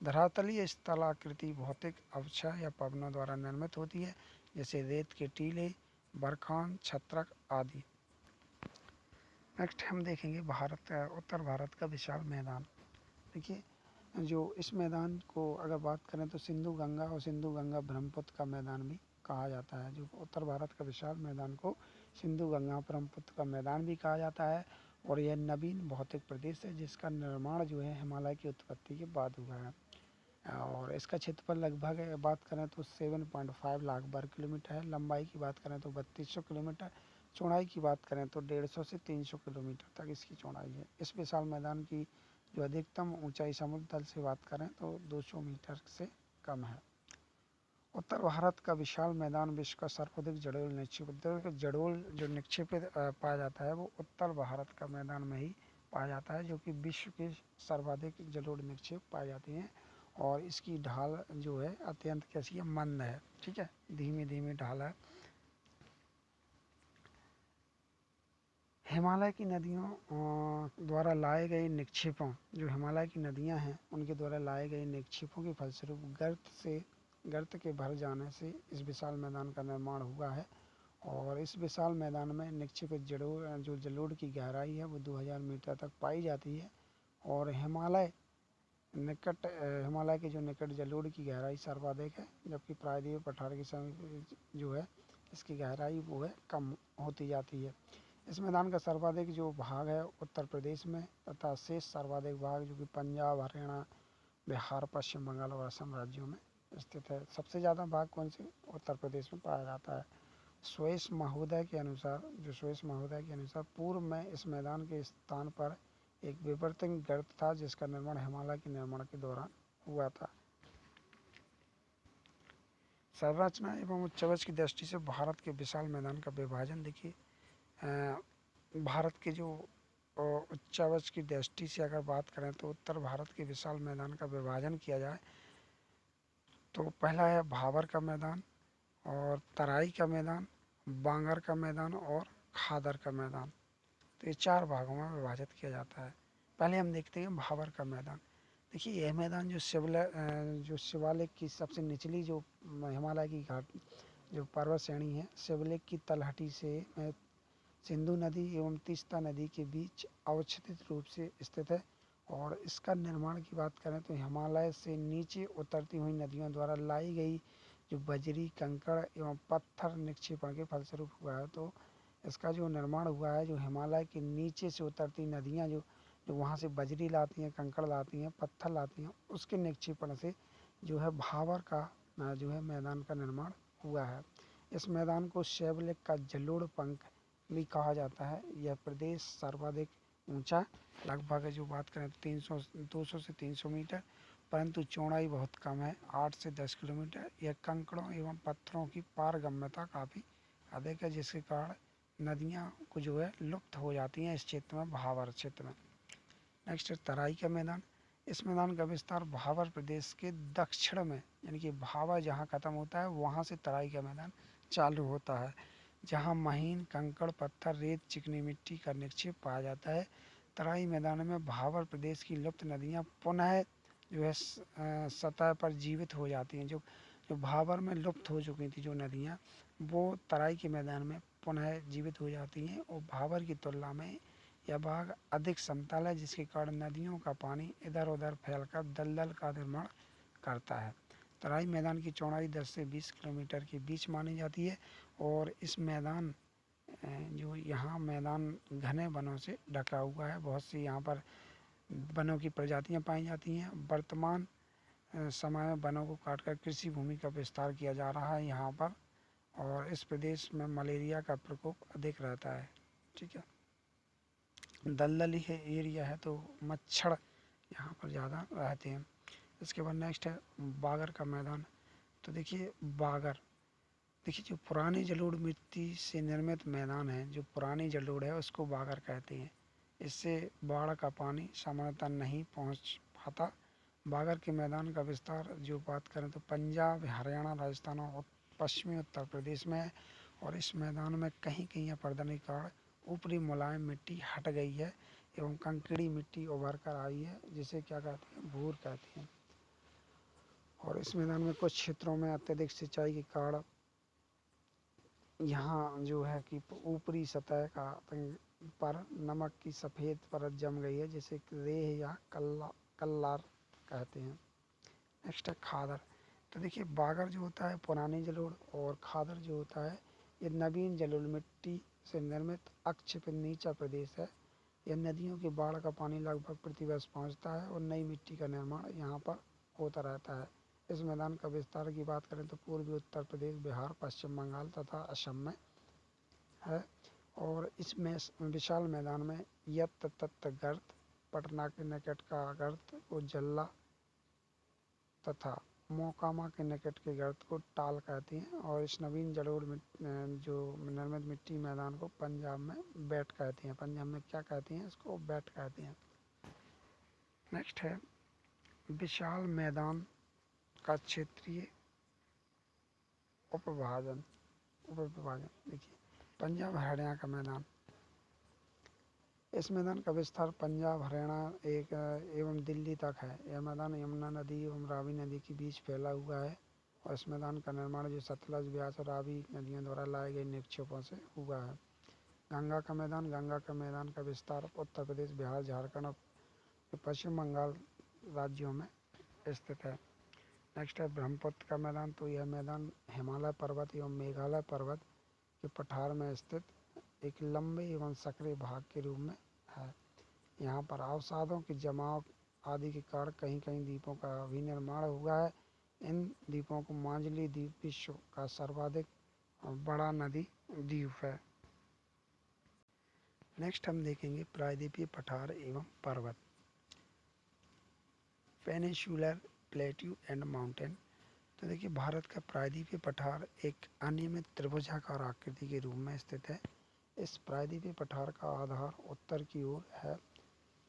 धरातलीय स्थलाकृति भौतिक अवक्षय या पवनों द्वारा निर्मित होती है, जैसे रेत के टीले, बरखान, छत्रक आदि। नेक्स्ट हम देखेंगे भारत उत्तर भारत का विशाल मैदान। देखिए, जो इस मैदान को अगर बात करें तो सिंधु गंगा और सिंधु गंगा ब्रह्मपुत्र का मैदान भी कहा जाता है। जो उत्तर भारत का विशाल मैदान को सिंधु गंगा ब्रह्मपुत्र का मैदान भी कहा जाता है। और यह नवीन भौतिक प्रदेश है जिसका निर्माण जो है हिमालय की उत्पत्ति के बाद हुआ है। और इसका क्षेत्रफल लगभग बात करें तो 7.5 लाख वर्ग किलोमीटर है। लंबाई की बात करें तो 3200 किलोमीटर, चौड़ाई की बात करें तो 150 से 300 किलोमीटर तक इसकी चौड़ाई है। इस विशाल मैदान की जो अधिकतम ऊंचाई समुद्र तल से बात करें तो 200 मीटर से कम है। उत्तर भारत का विशाल मैदान विश्व का सर्वाधिक जड़ोल निक्षेपित जड़ोल जो निक्षेपित पाया जाता है वो उत्तर भारत का मैदान में ही पाया जाता है, जो कि विश्व के सर्वाधिक जलोढ़ निक्षेप पाए जाते हैं। और इसकी ढाल जो है अत्यंत कैसी है, मंद है। ठीक है, धीमी धीमी ढाल है। हिमालय की नदियों द्वारा लाए गए निक्षेपों, जो हिमालय की नदियां हैं उनके द्वारा लाए गए निक्षेपों के फलस्वरूप गर्त के भर जाने से इस विशाल मैदान का निर्माण हुआ है। और इस विशाल मैदान में निक्षेपित जो जलोढ़ की गहराई है वो 2000 मीटर तक पाई जाती है। और हिमालय के जो निकट जलोढ़ की गहराई सर्वाधिक है, जबकि प्रायद्वीपीय पठार के समीप जो है इसकी गहराई वो है कम होती जाती है। इस मैदान का सर्वाधिक जो भाग है उत्तर प्रदेश में, तथा शेष सर्वाधिक भाग जो कि पंजाब, हरियाणा, बिहार, पश्चिम बंगाल और असम राज्यों में स्थित है। सबसे ज़्यादा भाग कौन से उत्तर प्रदेश में पाया जाता है। स्वेस महोदय के अनुसार पूर्व में इस मैदान के स्थान पर एक विवर्तन गर्त था जिसका निर्माण हिमालय के निर्माण के दौरान हुआ था। संरचना एवं उच्चावच की दृष्टि से भारत के विशाल मैदान का विभाजन देखिए, भारत के जो उच्चावच की दृष्टि से अगर बात करें तो उत्तर भारत के विशाल मैदान का विभाजन किया जाए तो पहला है भाबर का मैदान, और तराई का मैदान, बांगर का मैदान और खादर का मैदान। तो ये 4 भागों में विभाजित किया जाता है। पहले हम देखते हैं भाबर का मैदान। देखिए, यह मैदान जो शिवालिक की सबसे निचली जो हिमालय की घाट जो पर्वत श्रेणी है, शिवलिक की तलहटी से सिंधु नदी एवं तीस्ता नदी के बीच अवस्थित रूप से स्थित है। और इसका निर्माण की बात करें तो हिमालय से नीचे उतरती हुई नदियों द्वारा लाई गई जो बजरी, कंकड़ एवं पत्थर निक्षेपण के फलस्वरूप हुआ है। तो इसका जो निर्माण हुआ है, जो हिमालय के नीचे से उतरती नदियाँ जो जो वहाँ से बजरी लाती हैं, कंकड़ लाती हैं, पत्थर लाती हैं, उसके निक्षेपण से जो है भाबर का जो है मैदान का निर्माण हुआ है। इस मैदान को शिवलिक का जलोढ़ पंख भी कहा जाता है। यह प्रदेश सर्वाधिक ऊंचा लगभग जो बात करें तो 200 से 300 मीटर, परंतु चौड़ाई बहुत कम है, 8 से 10 किलोमीटर। यह कंकड़ों एवं पत्थरों की पारगम्यता काफ़ी अधिक है, जिसके कारण नदियाँ को जो है लुप्त हो जाती हैं इस क्षेत्र में, भाबर क्षेत्र में। नेक्स्ट है तराई का मैदान। इस मैदान का विस्तार भाबर प्रदेश के दक्षिण में, यानी कि भाबर जहाँ ख़त्म होता है वहाँ से तराई का मैदान चालू होता है, जहाँ महीन कंकड़, पत्थर, रेत, चिकनी मिट्टी का निक्षेप पाया जाता है। तराई मैदान में भाबर प्रदेश की लुप्त नदियाँ पुनः जो है सतह पर जीवित हो जाती हैं। जो जो भाबर में लुप्त हो चुकी थी जो नदियाँ, वो तराई के मैदान में पुनः जीवित हो जाती हैं। और भाबर की तुलना में यह भाग अधिक समतल है, जिसके कारण नदियों का पानी इधर उधर फैलकर दलदल का निर्माण करता है। तराई मैदान की चौड़ाई 10 से 20 किलोमीटर के बीच मानी जाती है। और इस मैदान जो यहाँ मैदान घने वनों से ढका हुआ है। बहुत सी यहाँ पर वनों की प्रजातियाँ पाई जाती हैं। वर्तमान समय में वनों को काटकर कृषि भूमि का विस्तार किया जा रहा है यहाँ पर। और इस प्रदेश में मलेरिया का प्रकोप अधिक रहता है। ठीक है, दलदली है एरिया है तो मच्छर यहाँ पर ज़्यादा रहते हैं। इसके बाद नेक्स्ट है बागर का मैदान। तो देखिए बागर, देखिए जो पुरानी जलोढ़ मिट्टी से निर्मित मैदान है, जो पुरानी जलोढ़ है उसको बागर कहते हैं। इससे बाढ़ का पानी सामान्यतः नहीं पहुंच पाता। बागर के मैदान का विस्तार जो बात करें तो पंजाब, हरियाणा, राजस्थान और पश्चिमी उत्तर प्रदेश में है। और इस मैदान में कहीं कहीं अपरदनी के कारण ऊपरी मुलायम मिट्टी हट गई है एवं कंकड़ी मिट्टी उभर कर आई है, जिसे क्या कहते हैं, भूर कहते हैं। और इस मैदान में कुछ क्षेत्रों में अत्यधिक सिंचाई के कारण यहाँ जो है कि ऊपरी सतह का पर नमक की सफ़ेद परत जम गई है, जिसे रेह या कल्लार कहते हैं। नेक्स्ट है खादर। तो देखिए बागर जो होता है पुरानी जलोढ़, और खादर जो होता है ये नवीन जलोढ़ मिट्टी से निर्मित अक्षिपित नीचा प्रदेश है। यह नदियों की बाढ़ का पानी लगभग प्रतिवर्ष पहुँचता है और नई मिट्टी का निर्माण यहाँ पर होता रहता है। इस मैदान का विस्तार की बात करें तो पूर्वी उत्तर प्रदेश, बिहार, पश्चिम बंगाल तथा असम में है। और इसमें विशाल मैदान में यत तत गर्त, पटना के निकट का गर्त को जल्ला तथा मोकामा के निकट के गर्त को टाल कहते हैं। और इस नवीन जलोढ़ जो निर्मित मिट्टी मैदान को पंजाब में बैट कहते हैं। पंजाब में क्या कहते हैं, इसको बैट कहते हैं। नेक्स्ट है विशाल मैदान का क्षेत्रीय उपविभाजन। देखिए पंजाब हरियाणा का मैदान, इस मैदान का विस्तार पंजाब, हरियाणा एक एवं दिल्ली तक है। यह मैदान यमुना नदी एवं रावी नदी के बीच फैला हुआ है। और इस मैदान का निर्माण जो सतलज, ब्यास और रावी नदियों द्वारा लाए गए निक्षेपों से हुआ है। गंगा का मैदान, गंगा का मैदान का विस्तार उत्तर प्रदेश, बिहार, झारखंड और पश्चिम बंगाल राज्यों में स्थित है। नेक्स्ट है ब्रह्मपुत्र का मैदान। तो यह मैदान हिमालय पर्वत एवं मेघालय पर्वत के पठार में स्थित एक लंबे एवं सक्रिय भाग के रूप में है। यहाँ पर अवसादों के जमाव आदि के कारण कहीं कहीं द्वीपों का भी निर्माण हुआ है। इन द्वीपों को मांझली द्वीप विश्व का सर्वाधिक बड़ा नदी द्वीप है। नेक्स्ट हम देखेंगे प्रायद्वीपीय पठार एवं पर्वत, पेनिनसुलर प्लेट्यू एंड माउंटेन। तो देखिए भारत का प्रायद्वीपीय पठार एक अनियमित त्रिभुजाकार आकृति के रूप में स्थित है। इस प्रायद्वीपीय पठार का आधार उत्तर की ओर है,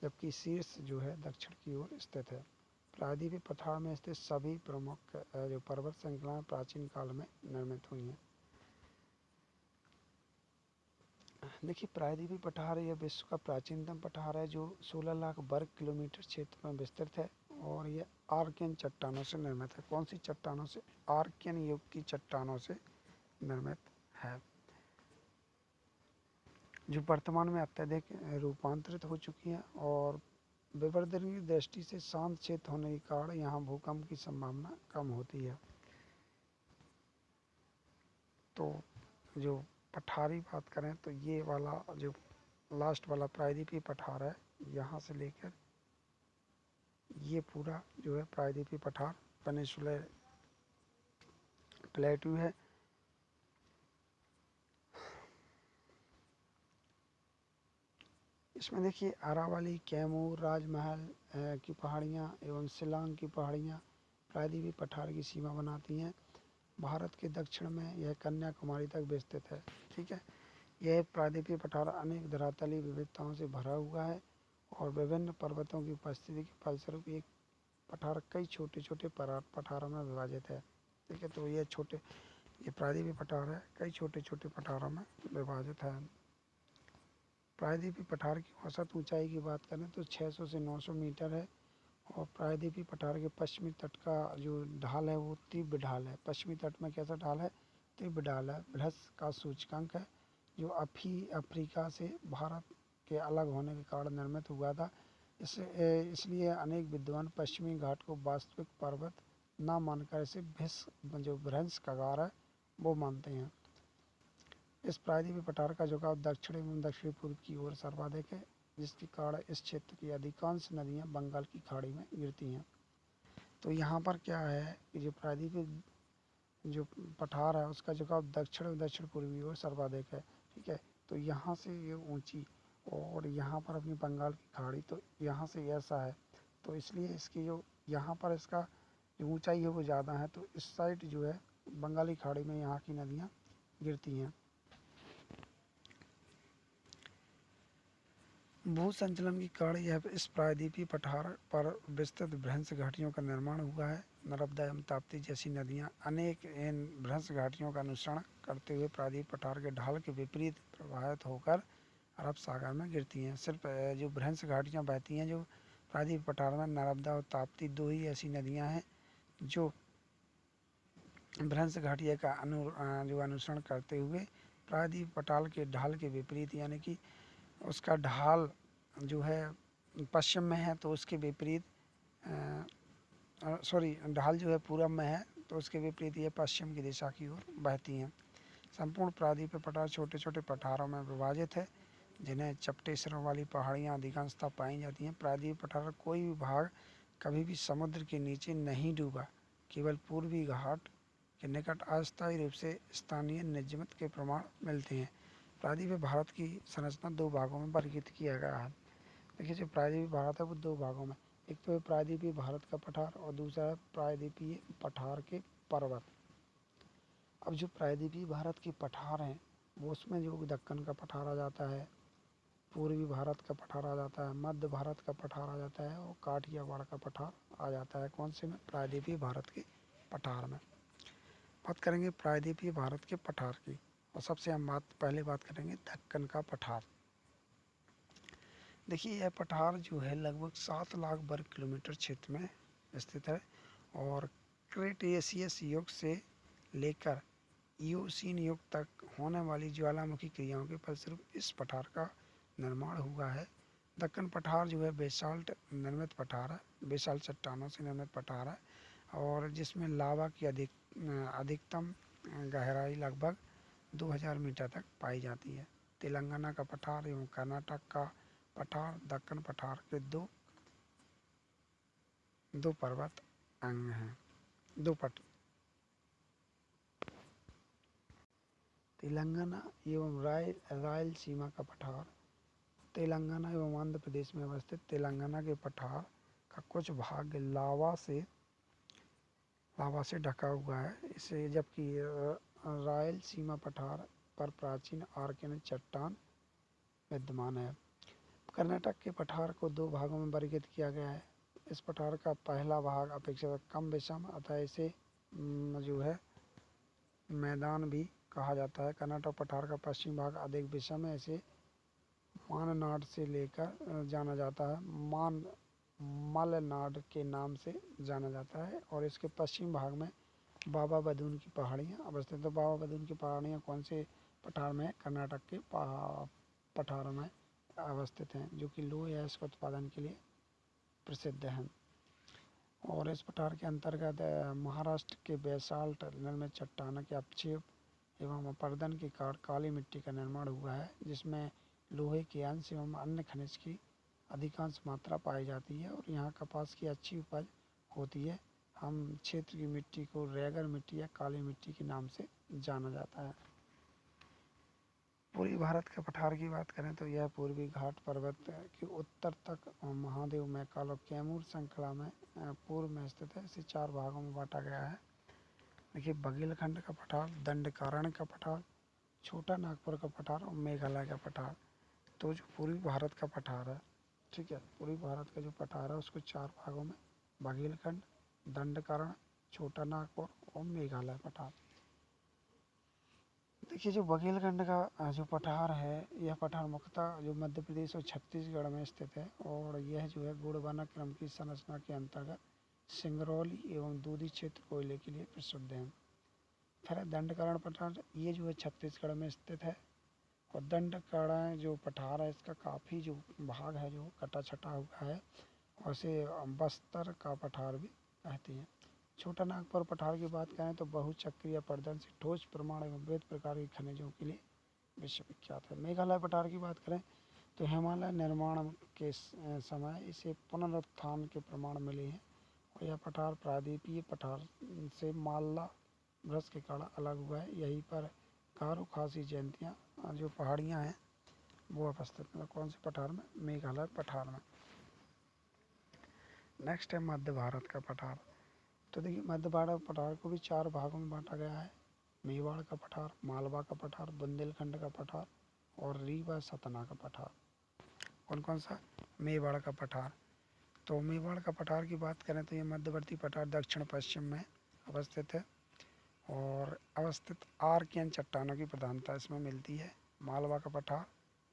जबकि शीर्ष जो है दक्षिण की ओर स्थित है। प्रायद्वीपीय पठार में स्थित सभी प्रमुख जो पर्वत श्रृंखलाएं प्राचीन काल में निर्मित हुई हैं। देखिए प्रायद्वीपीय पठार यह विश्व का प्राचीनतम पठार है, जो 16 लाख वर्ग किलोमीटर क्षेत्र में विस्तृत है। और यह आर्कियन चट्टानों से निर्मित है। कौन सी चट्टानों से? आर्कियन युग की चट्टानों से निर्मित है, जो वर्तमान में अत्यधिक रूपांतरित हो चुकी हैं। और विवर्तन की दृष्टि से शांत क्षेत्र होने के कारण यहाँ भूकंप की संभावना कम होती है। तो जो पठारी बात करें तो ये वाला जो लास्ट वाला प्रायद्वीपीय पठार है, यहाँ से लेकर ये पूरा जो है प्रायद्वीपीय पठार पेनिनसुलर प्लेट्यू है। इसमें देखिए अरावली, कैमूर, राजमहल की पहाड़ियाँ एवं शिलांग की पहाड़ियाँ प्रायद्वीपीय पठार की सीमा बनाती हैं। भारत के दक्षिण में यह कन्याकुमारी तक विस्तृत है। ठीक है, यह प्रायद्वीपीय पठार अनेक धरातलीय विविधताओं से भरा हुआ है। और विभिन्न पर्वतों की उपस्थिति के फलस्वरूप एक पठार कई छोटे छोटे पठारों में विभाजित है। ठीक है, तो ये प्रायद्वीपीय पठार है, कई छोटे छोटे पठारों में विभाजित है। प्रायद्वीपीय पठार की औसत ऊंचाई की बात करें तो 600 से 900 मीटर है। और प्रायद्वीपीय पठार के पश्चिमी तट का जो ढाल है वो तीव्र ढाल है। पश्चिमी तट में कैसा ढाल है? तीव्र ढाल है। भ्रस का सूचकांक है जो अफ्रीका से भारत के अलग होने के कारण निर्मित हुआ था। इसलिए अनेक विद्वान पश्चिमी घाट को वास्तविक पर्वत न मानकर इसे जो भ्रंश कगार है वो मानते हैं। इस प्रायद्वीपीय पठार का झुकाव दक्षिण एवं दक्षिण पूर्व की ओर सर्वाधिक है, जिसके कारण इस क्षेत्र की अधिकांश नदियां बंगाल की खाड़ी में गिरती हैं। तो यहाँ पर क्या है कि जो प्रायद्वीपीय जो पठार है उसका झुकाव दक्षिण और दक्षिण पूर्वी ओर सर्वाधिक है। ठीक है, तो यहाँ से ये ऊंची और यहाँ पर अपनी बंगाल की खाड़ी, तो यहाँ से ऐसा है, तो इसलिए इसकी जो यहाँ पर इसका जो ऊंचाई है वो ज़्यादा है, तो इस साइड जो है बंगाली खाड़ी में यहाँ की नदियाँ गिरती हैं। भू संचलन के कारण यह इस प्रायद्वीपीय पठार पर विस्तृत भ्रंश घाटियों का निर्माण हुआ है। नर्मदा एवं ताप्ती जैसी नदियां अनेक इन भ्रंश घाटियों का अनुसरण करते हुए प्रायद्वीपीय पठार के ढाल के विपरीत प्रवाहित होकर अरब सागर में गिरती हैं। सिर्फ जो भ्रंश घाटियाँ बहती हैं जो प्रायद्वीपीय पठार में, नर्मदा और ताप्ती दो ही ऐसी नदियाँ हैं जो भ्रंश घाटिया का जो अनुसरण करते हुए प्रायद्वीपीय पठार के ढाल के विपरीत, यानी कि उसका ढाल जो है पश्चिम में है तो उसके विपरीत, ढाल जो है पूरब में है तो उसके विपरीत ये पश्चिम की दिशा की ओर बहती हैं। संपूर्ण प्रायद्वीपीय पठार छोटे छोटे पठारों में विभाजित है, जिन्हें चपटे सिरों वाली पहाड़ियाँ अधिकांशतः पाई जाती हैं। प्रायद्वीपीय पठार का कोई भी भाग कभी भी समुद्र के नीचे नहीं डूबा, केवल पूर्वी घाट के निकट अस्थायी रूप से स्थानीय निजमत के प्रमाण मिलते हैं। प्रायद्वीपीय भारत की संरचना दो भागों में वर्गीकृत किया गया है। देखिए, जो प्रायद्वीपीय भारत है वो दो भागों में, एक तो है प्रायद्वीपीय भारत का पठार और दूसरा है प्रायद्वीपीय पठार के पर्वत। अब जो प्रायद्वीपीय भारत के पठार हैं वो उसमें जो दक्कन का पठार आ जाता है, पूर्वी भारत का पठार आ जाता है, मध्य भारत का पठार आ जाता है और काठियावाड़ का पठार आ जाता है। कौन से में? प्रायद्वीपीय भारत के पठार में। बात करेंगे प्रायद्वीपीय भारत के पठार की, और सबसे हम पहले बात करेंगे दक्कन का पठार। देखिए, यह पठार जो है लगभग 7 लाख वर्ग किलोमीटर क्षेत्र में स्थित है और क्रेटेशियस युग से लेकर इयोसीन युग तक होने वाली ज्वालामुखी क्रियाओं के फलस्वरूप इस पठार का निर्माण हुआ है। दक्कन पठार जो है बेसाल्ट निर्मित पठार है, बेसाल्ट चट्टानों से निर्मित पठार है और जिसमें लावा की अधिकतम गहराई लगभग 2000 मीटर तक पाई जाती है। तेलंगाना का पठार एवं कर्नाटक का पठार दक्कन पठार के दो पर्वत अंग हैं। तेलंगाना एवं रायलसीमा का पठार। तेलंगाना एवं आंध्र प्रदेश में अवस्थित तेलंगाना के पठार का कुछ भाग लावा से ढका हुआ है इसे, जबकि रायलसीमा पठार पर प्राचीन आर्कियन चट्टान विद्यमान है। कर्नाटक के पठार को दो भागों में वर्गीकृत किया गया है। इस पठार का पहला भाग अपेक्षाकृत कम विषम, अतः इसे जो है मैदान भी कहा जाता है। कर्नाटक पठार का पश्चिमी भाग अधिक विषम है, इसे माननाड से लेकर जाना जाता है, मलनाड के नाम से जाना जाता है और इसके पश्चिम भाग में बाबा बदून की पहाड़ियाँ अवस्थित है। बाबा बदून की पहाड़ियाँ कौन से पठार में? कर्नाटक के पठारों में अवस्थित हैं, जो कि लोहे या इसके उत्पादन के लिए प्रसिद्ध हैं। और इस पठार के अंतर्गत महाराष्ट्र के बेसाल्ट निर्मित चट्टानों के अपक्षेप एवं अपर्दन के कारण काली मिट्टी का निर्माण हुआ है, जिसमें लोहे के अंश एवं अन्य खनिज की अधिकांश मात्रा पाई जाती है और यहाँ कपास की अच्छी उपज होती है। हम क्षेत्र की मिट्टी को रेगर मिट्टी या काली मिट्टी के नाम से जाना जाता है। पूर्वी भारत के पठार की बात करें तो यह पूर्वी घाट पर्वत के उत्तर तक महादेव, मैकाल और कैमूर श्रृंखला में पूर्व में स्थित है। इसे 4 भागों में बांटा गया है। देखिए, बघेलखंड का पठार, दंडकारण्य का पठार, छोटा नागपुर का पठार और मेघालय का पठार। तो जो पूर्वी भारत का पठार है, ठीक है, पूर्वी भारत का जो पठार है उसको 4 भागों में बघेलखंड, दंडकारण्य, छोटा नागपुर और मेघालय पठार। देखिए जो बघेलखंड का जो पठार है, यह पठार मुख्यतः जो मध्य प्रदेश और छत्तीसगढ़ में स्थित है और यह जो है गुड़बाना क्रम की संरचना के अंतर्गत सिंगरौली एवं दूधी क्षेत्र कोयले के लिए प्रसिद्ध है। फिर है दंडकरण पठार, ये जो है छत्तीसगढ़ में स्थित है और दंडकरण जो पठार है इसका काफ़ी जो भाग है जो कटा छटा हुआ है और इसे बस्तर का पठार भी कहते हैं। छोटा नागपुर पठार की बात करें तो बहुचक्रीय प्रदन से ठोस प्रमाण एवं विविध प्रकार के खनिजों के लिए विश्वविख्यात है। मेघालय पठार की बात करें तो हिमालय निर्माण के समय इसे पुनरुत्थान के प्रमाण मिले हैं और यह पठार प्रायद्वीपीय पठार से मालदा ब्रश के कारण अलग हुआ है। यहीं पर गारो खासी जयंतियाँ जो पहाड़ियाँ हैं वो अवस्थित हैं। कौन से पठार में? मेघालय पठार में। नेक्स्ट है मध्य भारत का पठार। तो देखिए मध्य भारत पठार को भी 4 भागों में बांटा गया है। मेवाड़ का पठार, मालवा का पठार, बुंदेलखंड का पठार और रीवा सतना का पठार। कौन कौन सा? मेवाड़ का पठार। तो मेवाड़ का पठार की बात करें तो ये मध्यवर्ती पठार दक्षिण पश्चिम में अवस्थित है और अवस्थित आर्कियन चट्टानों की प्रधानता इसमें मिलती है। मालवा का पठार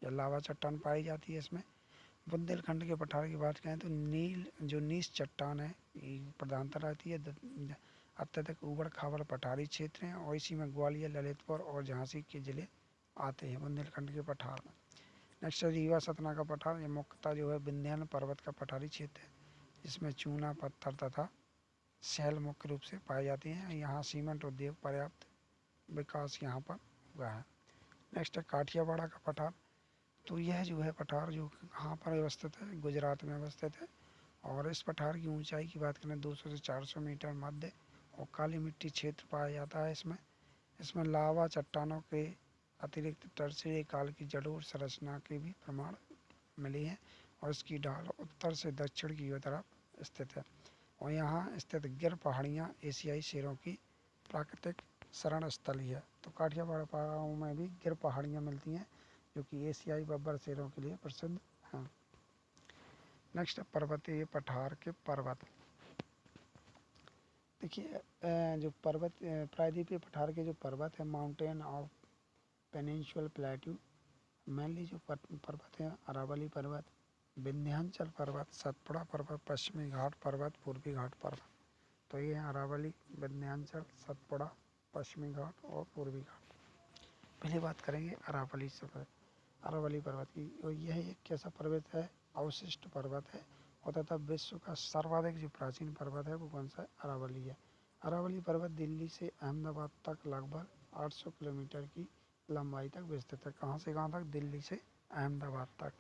या लावा चट्टान पाई जाती है इसमें। बुंदेलखंड के पठार की बात करें तो नील जो नीस चट्टान है प्रधानता रहती है। अत्यधिक ऊबड़ खाबड़ पठारी क्षेत्र हैं और इसी में ग्वालियर, ललितपुर और झांसी के जिले आते हैं बुंदेलखंड के पठार में। नेक्स्ट है रीवा सतना का पठार। ये मुख्यतः जो है विंध्याचल पर्वत का पठारी क्षेत्र है जिसमें चूना पत्थर तथा शैल मुख्य रूप से पाए जाते हैं। यहाँ सीमेंट उद्योग पर्याप्त विकास यहाँ पर हुआ है। नेक्स्ट है काठियावाड़ का पठार। तो यह जो है पठार जो कहाँ पर अवस्थित है? गुजरात में अवस्थित है और इस पठार की ऊंचाई की बात करें 200 से 400 मीटर मध्य और काली मिट्टी क्षेत्र पाया जाता है इसमें। इसमें लावा चट्टानों के अतिरिक्त टर्शियरी काल की जड़ोर संरचना के भी प्रमाण मिले हैं और इसकी ढाल उत्तर से दक्षिण की तरफ स्थित है और यहाँ स्थित गिर पहाड़ियाँ एशियाई शेरों की प्राकृतिक शरण स्थली है। तो काठियावाड़ पहाड़ों में भी गिर पहाड़ियाँ मिलती हैं जो कि एशियाई बब्बर शेरों के लिए प्रसिद्ध हैं। नेक्स्ट पर्वतीय पठार के पर्वत। देखिए जो पर्वत प्रायद्वीपीय पठार के जो पर्वत है mountain of peninsular plateau, mainly जो पर्वत हैं अरावली पर्वत, विंध्याचल पर्वत, सतपुड़ा पर्वत, पश्चिमी घाट पर्वत, पूर्वी घाट पर्वत। तो ये हैं अरावली, विंध्याचल, सतपुड़ा, पश्चिमी घाट और पूर्वी घाट। पहले बात करेंगे अरावली पर्वत की। और यह एक कैसा पर्वत है? अवशिष्ट पर्वत है और तथा विश्व का सर्वाधिक जो प्राचीन पर्वत है वो कौन सा है? अरावली है। अरावली पर्वत दिल्ली से अहमदाबाद तक लगभग 800 किलोमीटर की लंबाई तक विस्तृत है। कहाँ से कहाँ तक? दिल्ली से अहमदाबाद तक।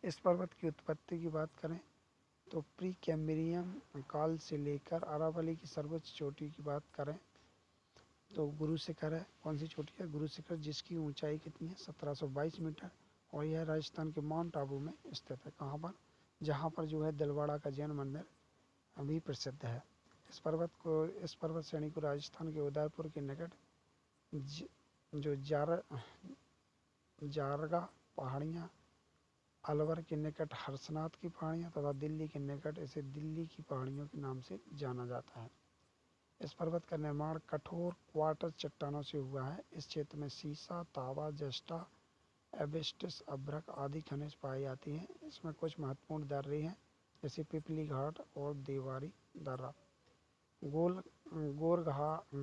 इस पर्वत की उत्पत्ति की बात करें तो प्री कैम्ब्रियन काल से लेकर अरावली की सर्वोच्च चोटी की बात करें तो गुरु शिखर है। कौन सी चोटी है? गुरु शिखर, जिसकी ऊंचाई कितनी है? 1722 मीटर और यह राजस्थान के माउंट आबू में स्थित है। कहाँ पर? जहाँ पर जो है दिलवाड़ा का जैन मंदिर अभी प्रसिद्ध है। इस पर्वत श्रेणी को राजस्थान के उदयपुर के निकट जो जारगा पहाड़ियाँ, अलवर के निकट हर्षनाथ की पहाड़ियाँ तथा दिल्ली के निकट इसे दिल्ली की पहाड़ियों के नाम से जाना जाता है। इस पर्वत का निर्माण कठोर क्वार्टर चट्टानों से हुआ है। इस क्षेत्र में सीसा, तांबा, जस्टा, एबेस्टिस, अभ्रक आदि खनिज पाए जाते हैं। इसमें कुछ महत्वपूर्ण दर्रे हैं जैसे पिपली घाट और देवारी दर्रा।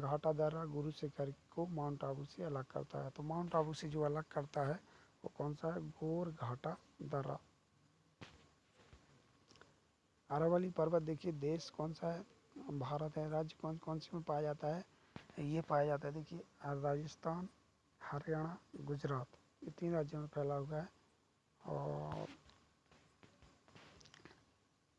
घाटा दर्रा गुरु शिखर को माउंट आबू से अलग करता है। तो माउंट आबू से जो अलग करता है वो कौन सा है? गोर घाटा दर्रा। अरावली पर्वत देखिए देश कौन सा है? भारत है। राज्य कौन कौन से में पाया जाता है? ये पाया जाता है देखिए राजस्थान, हरियाणा, गुजरात, ये 3 राज्यों में फैला हुआ है। और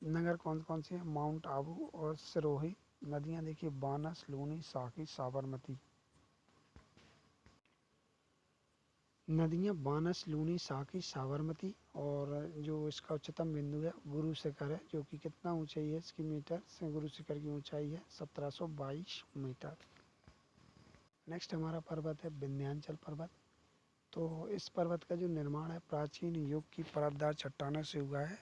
नगर कौन कौन से हैं? माउंट आबू और सिरोही। नदियाँ देखिए बानस, लूनी, साकी, साबरमती। नदियाँ बानस, लूनी, साकी, साबरमती और जो इसका उच्चतम बिंदु है गुरु शिखर है जो कि कितना ऊंचाई है इसकी मीटर से? गुरु शिखर की ऊंचाई है 1722 मीटर। नेक्स्ट हमारा पर्वत है विंध्याचल पर्वत। तो इस पर्वत का जो निर्माण है प्राचीन युग की परतदार चट्टानों से हुआ है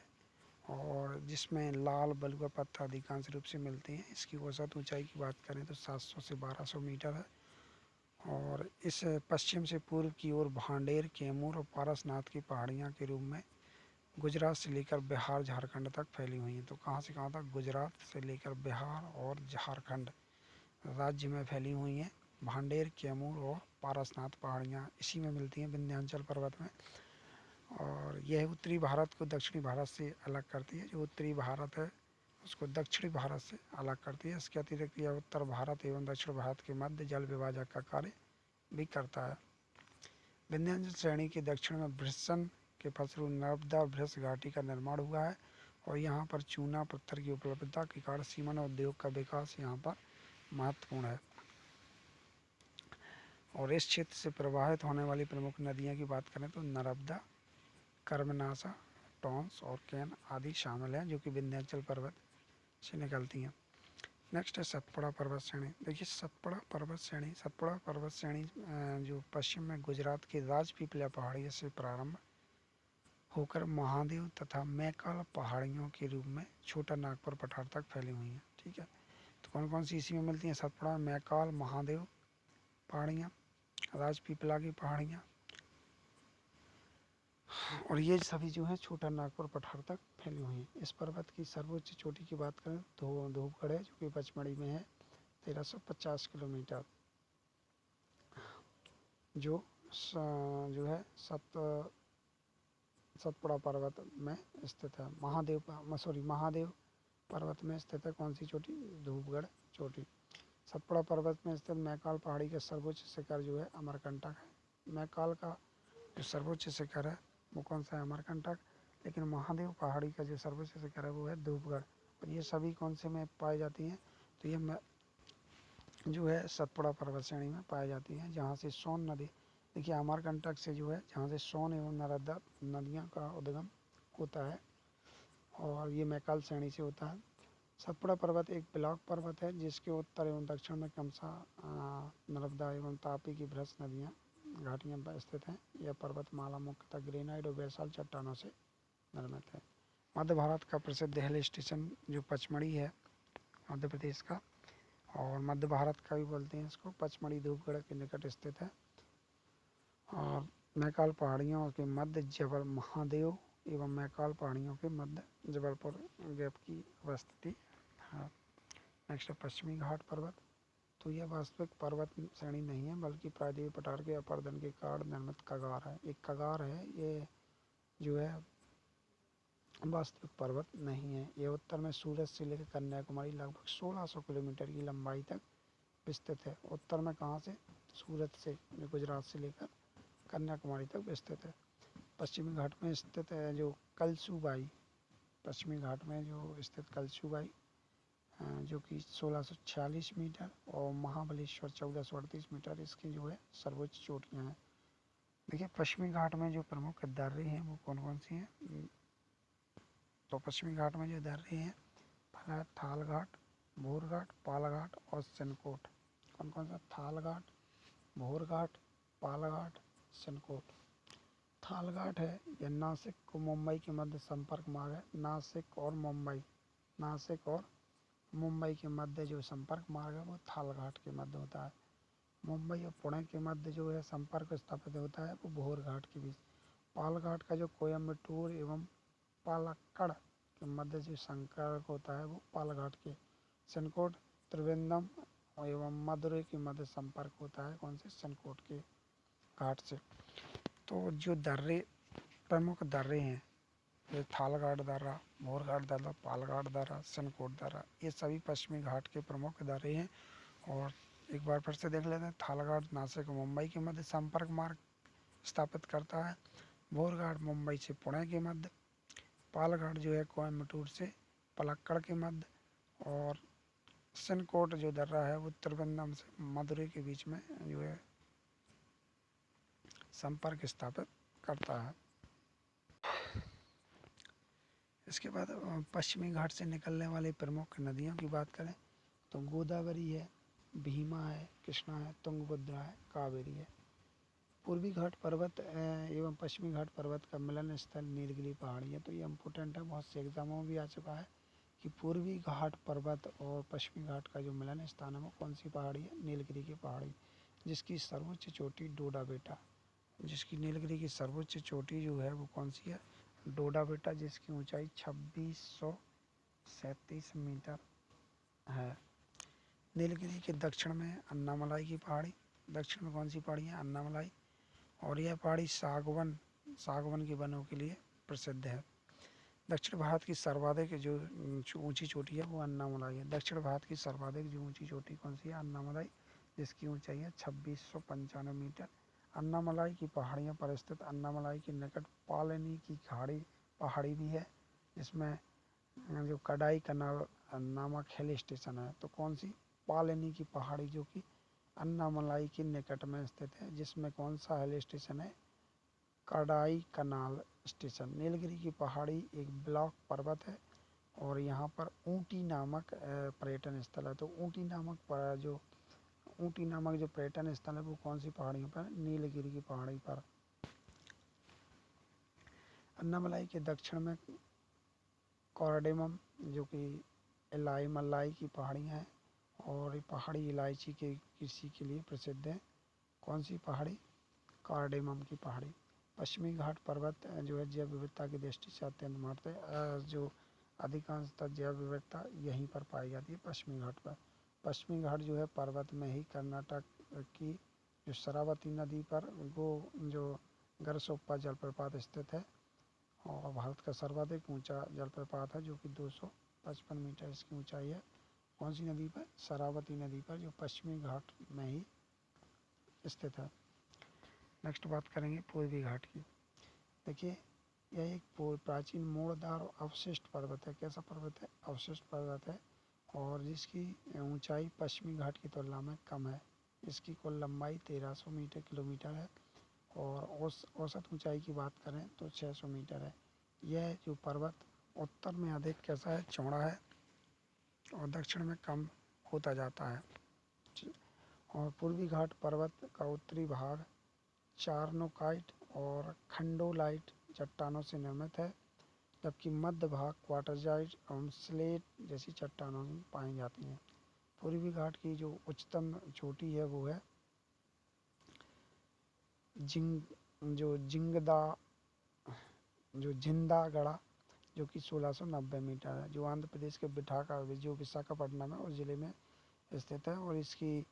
और जिसमें लाल बलुआ पत्थर अधिकांश रूप से मिलते हैं। इसकी औसत ऊंचाई की बात करें तो 700 से 1200 मीटर है और इस पश्चिम से पूर्व की ओर भांडेर, कैमूर और पारसनाथ की पहाड़ियाँ के रूप में गुजरात से लेकर बिहार झारखंड तक फैली हुई हैं। तो कहाँ से कहाँ तक? गुजरात से लेकर बिहार और झारखंड राज्य में फैली हुई हैं। भांडेर, कैमूर और पारसनाथ पहाड़ियाँ इसी में मिलती हैं, विंध्याचल पर्वत में। और यह उत्तरी भारत को दक्षिणी भारत से अलग करती है। जो उत्तरी भारत है उसको दक्षिणी भारत से अलग करती है। इसके अतिरिक्त यह उत्तर भारत एवं दक्षिण भारत के मध्य जल विभाजक का कार्य भी करता है। विंध्याचल श्रेणी के दक्षिण में भृशन के फलस्वरूप नर्मदा भृश घाटी का निर्माण हुआ है और यहाँ पर चूना पत्थर की उपलब्धता के कारण सीमेंट उद्योग का विकास यहाँ पर महत्वपूर्ण है। और इस क्षेत्र से प्रवाहित होने वाली प्रमुख नदियाँ की बात करें तो नर्मदा, कर्मनाशा, टॉन्स और कैन आदि शामिल हैं, जो कि विंध्याचल पर्वत से निकलती हैं। नेक्स्ट है सतपुड़ा पर्वत श्रेणी। देखिए सतपुड़ा पर्वत श्रेणी जो पश्चिम में गुजरात के राजपीपला पहाड़ी से प्रारंभ होकर महादेव तथा मैकाल पहाड़ियों के रूप में छोटा नागपुर पठार तक फैली हुई हैं। ठीक है, तो कौन कौन सी इसी में मिलती हैं? सतपुड़ा, मैकाल, महादेव पहाड़ियाँ, राजपीपला की पहाड़ियाँ, और ये सभी जो है छोटा नागपुर पठार तक फैली हुई हैं। इस पर्वत की सर्वोच्च चोटी की बात करें तो धूपगढ़ है, जो कि पचमढ़ी में है, 1350 किलोमीटर, जो जो है सतपुड़ा पर्वत में स्थित है। महादेव पर्वत में स्थित है कौन सी चोटी? धूपगढ़ चोटी। सतपुड़ा पर्वत में स्थित मैकाल पहाड़ी का सर्वोच्च शिखर जो है अमरकंटक है। मैकाल का जो सर्वोच्च शिखर है वो कौन सा है? अमरकंटक। लेकिन महादेव पहाड़ी का जो सर्वोच्च शिखर है वो है धूपगढ़। और ये सभी कौन से में पाई जाती हैं? तो ये जो है सतपुड़ा पर्वत श्रेणी में पाई जाती हैं, जहाँ से सोन नदी, देखिए अमरकंटक से जो है जहाँ से सोन एवं नर्मदा नदियों का उद्गम होता है, और ये मैकाल श्रेणी से होता है। सतपुड़ा पर्वत एक ब्लॉक पर्वत है जिसके उत्तर एवं दक्षिण में क्रमशः नर्मदा एवं तापी की भ्रश नदियाँ घाटियाँ पर स्थित हैं। यह पर्वतमाला मुख्यतः ग्रेनाइट और बेसाल्ट चट्टानों से निर्मित है। मध्य भारत का प्रसिद्ध हिल स्टेशन जो पचमढ़ी है मध्य प्रदेश का, और मध्य भारत का भी बोलते हैं इसको, पचमढ़ी धूपगढ़ के निकट स्थित है। और मैकाल पहाड़ियों के मध्य जबल महादेव एवं मैकाल पहाड़ियों के मध्य जबलपुर गैप की अवस्थिति है। नेक्स्ट है पश्चिमी घाट पर्वत। तो यह वास्तविक पर्वत श्रेणी नहीं है, बल्कि प्रायद्वीप पठार के अपर्दन के कारण निर्मित कगार है। एक कगार है, ये जो है वास्तविक पर्वत नहीं है। यह उत्तर में सूरत से लेकर कन्याकुमारी लगभग 1600 किलोमीटर की लंबाई तक विस्तृत है। उत्तर में कहाँ से? सूरत से, गुजरात से लेकर कन्याकुमारी तक विस्तृत है। पश्चिमी घाट में स्थित है जो कलसूबाई, पश्चिमी घाट में जो स्थित कलसूबाई जो कि 1646 मीटर और महाबलेश्वर 1438 मीटर इसकी जो है सर्वोच्च चोटियाँ हैं। देखिए पश्चिमी घाट में जो प्रमुख दर्रे हैं वो कौन कौन सी हैं? तो पश्चिमी घाट में जो दर्रे हैं थाल घाट, भोर घाट, पाल घाट और सिनकोट। कौन कौन सा? थाल घाट, भोर घाट, पाल घाट, सिनकोट। थाल घाट है यह नासिक को मुंबई के मध्य संपर्क मार्ग है। नासिक और मुंबई के मध्य जो संपर्क मार्ग है वो थाल घाट के मध्य होता है। मुंबई और पुणे के मध्य जो है संपर्क स्थापित होता है वो भोर घाट के बीच। पाल घाट का जो कोयम्बटूर एवं पालक्कड़ के मध्य जो संपर्क होता है वो पाल घाट के। सिनकोट त्रिवेंद्रम एवं मदुरई के मध्य संपर्क होता है कौन से? सिनकोट के घाट से। तो जो दर्रे प्रमुख दर्रे हैं ये थालघाट दर्रा, भोरघाट दर्रा, पालघाट दर्रा, सिनकोट दर्रा, ये सभी पश्चिमी घाट के प्रमुख दर्रे हैं। और एक बार फिर से देख लेते हैं। थालघाट नासिक और मुंबई के मध्य संपर्क मार्ग स्थापित करता है। भोरघाट मुंबई से पुणे के मध्य। पालघाट जो है कोयम्बटूर से पलक्कड़ के मध्य। और सिनकोट जो दर्रा है वो त्रिवेंद्रम से मदुरई के बीच में जो है संपर्क स्थापित करता है। इसके बाद पश्चिमी घाट से निकलने वाली प्रमुख नदियों की बात करें तो गोदावरी है, भीमा है, कृष्णा है, तुंगभद्रा है, कावेरी है। पूर्वी घाट पर्वत एवं पश्चिमी घाट पर्वत का मिलन स्थल नीलगिरी पहाड़ी है। तो ये इम्पोर्टेंट है, बहुत से एग्जामों में भी आ चुका है कि पूर्वी घाट पर्वत और पश्चिमी घाट का जो मिलन स्थान है वो कौन सी पहाड़ी है? नीलगिरी की पहाड़ी। जिसकी सर्वोच्च चोटी डोडा बेटा, जिसकी नीलगिरी की सर्वोच्च चोटी जो है वो कौन सी है? डोडा बेटा, जिसकी ऊंचाई 2637 मीटर है। नीलगिरी के दक्षिण में अन्नामलाई की पहाड़ी, दक्षिण में कौन सी पहाड़ी है? अन्नामलाई। और यह पहाड़ी सागवन के वनों के लिए प्रसिद्ध है। दक्षिण भारत की सर्वाधिक जो ऊंची चोटी है वो अन्नामलाई है। दक्षिण भारत की सर्वाधिक जो ऊंची चोटी कौन सी है? अन्नामलाई, जिसकी ऊंचाई है 2695 मीटर। अन्नामलाई की पहाड़ियों पर स्थित अन्नामलाई के निकट पालनी की पहाड़ी भी है, जिसमें जो कडाई कनाल नामक हिल स्टेशन है। तो कौन सी? पालनी की पहाड़ी, जो कि अन्नामलाई के निकट में स्थित है, जिसमें कौन सा हिल स्टेशन है? कडाई कनाल स्टेशन। नीलगिरी की पहाड़ी एक ब्लॉक पर्वत है और यहाँ पर ऊटी नामक पर्यटन स्थल है। तो ऊटी नामक जो पर्यटन स्थल है वो कौन सी पहाड़ियों पर? नीलगिरी की पहाड़ी पर। अन्नामलाई के दक्षिण में कोर्डेमम, जो कि इलाईमलाई की पहाड़ियाँ हैं और ये पहाड़ी इलायची के कृषि के लिए प्रसिद्ध है। कौन सी पहाड़ी? कार्डेमम की पहाड़ी। पश्चिमी घाट पर्वत जो है जैव विविधता की दृष्टि से अत्यंत महत्व है। जो अधिकांशतः जैव विविधता यहीं पर पाई जाती है, पश्चिमी घाट पर। पश्चिमी घाट जो है पर्वत में ही कर्नाटक की जो शरावती नदी पर वो जो गरसोप्पा जलप्रपात स्थित है और भारत का सर्वाधिक ऊंचा जलप्रपात है, जो कि 255 मीटर इसकी ऊंचाई है। कौन सी नदी पर? शरावती नदी पर, जो पश्चिमी घाट में ही स्थित है। नेक्स्ट बात करेंगे पूर्वी घाट की। देखिए, यह एक प्राचीन मोड़दार अवशिष्ट पर्वत है। कैसा पर्वत है? अवशिष्ट पर्वत है और जिसकी ऊंचाई पश्चिमी घाट की तुलना में कम है। इसकी कुल लंबाई 1300 किलोमीटर है और औसत ऊंचाई की बात करें तो 600 मीटर है। यह जो पर्वत उत्तर में अधिक कैसा है? चौड़ा है और दक्षिण में कम होता जाता है। और पूर्वी घाट पर्वत का उत्तरी भाग चार्नोकाइट और खंडोलाइट चट्टानों से निर्मित है, जबकि मध्य भाग क्वार्टजाइट एवं स्लेट जैसी चट्टानों में पाई जाती हैं। पूर्वी घाट की जो उच्चतम चोटी है वो है जिंदागढ़ा, जो कि 1690 मीटर है, जो आंध्र प्रदेश के विशाखापट्टनम है और ज़िले में स्थित है। और इसकी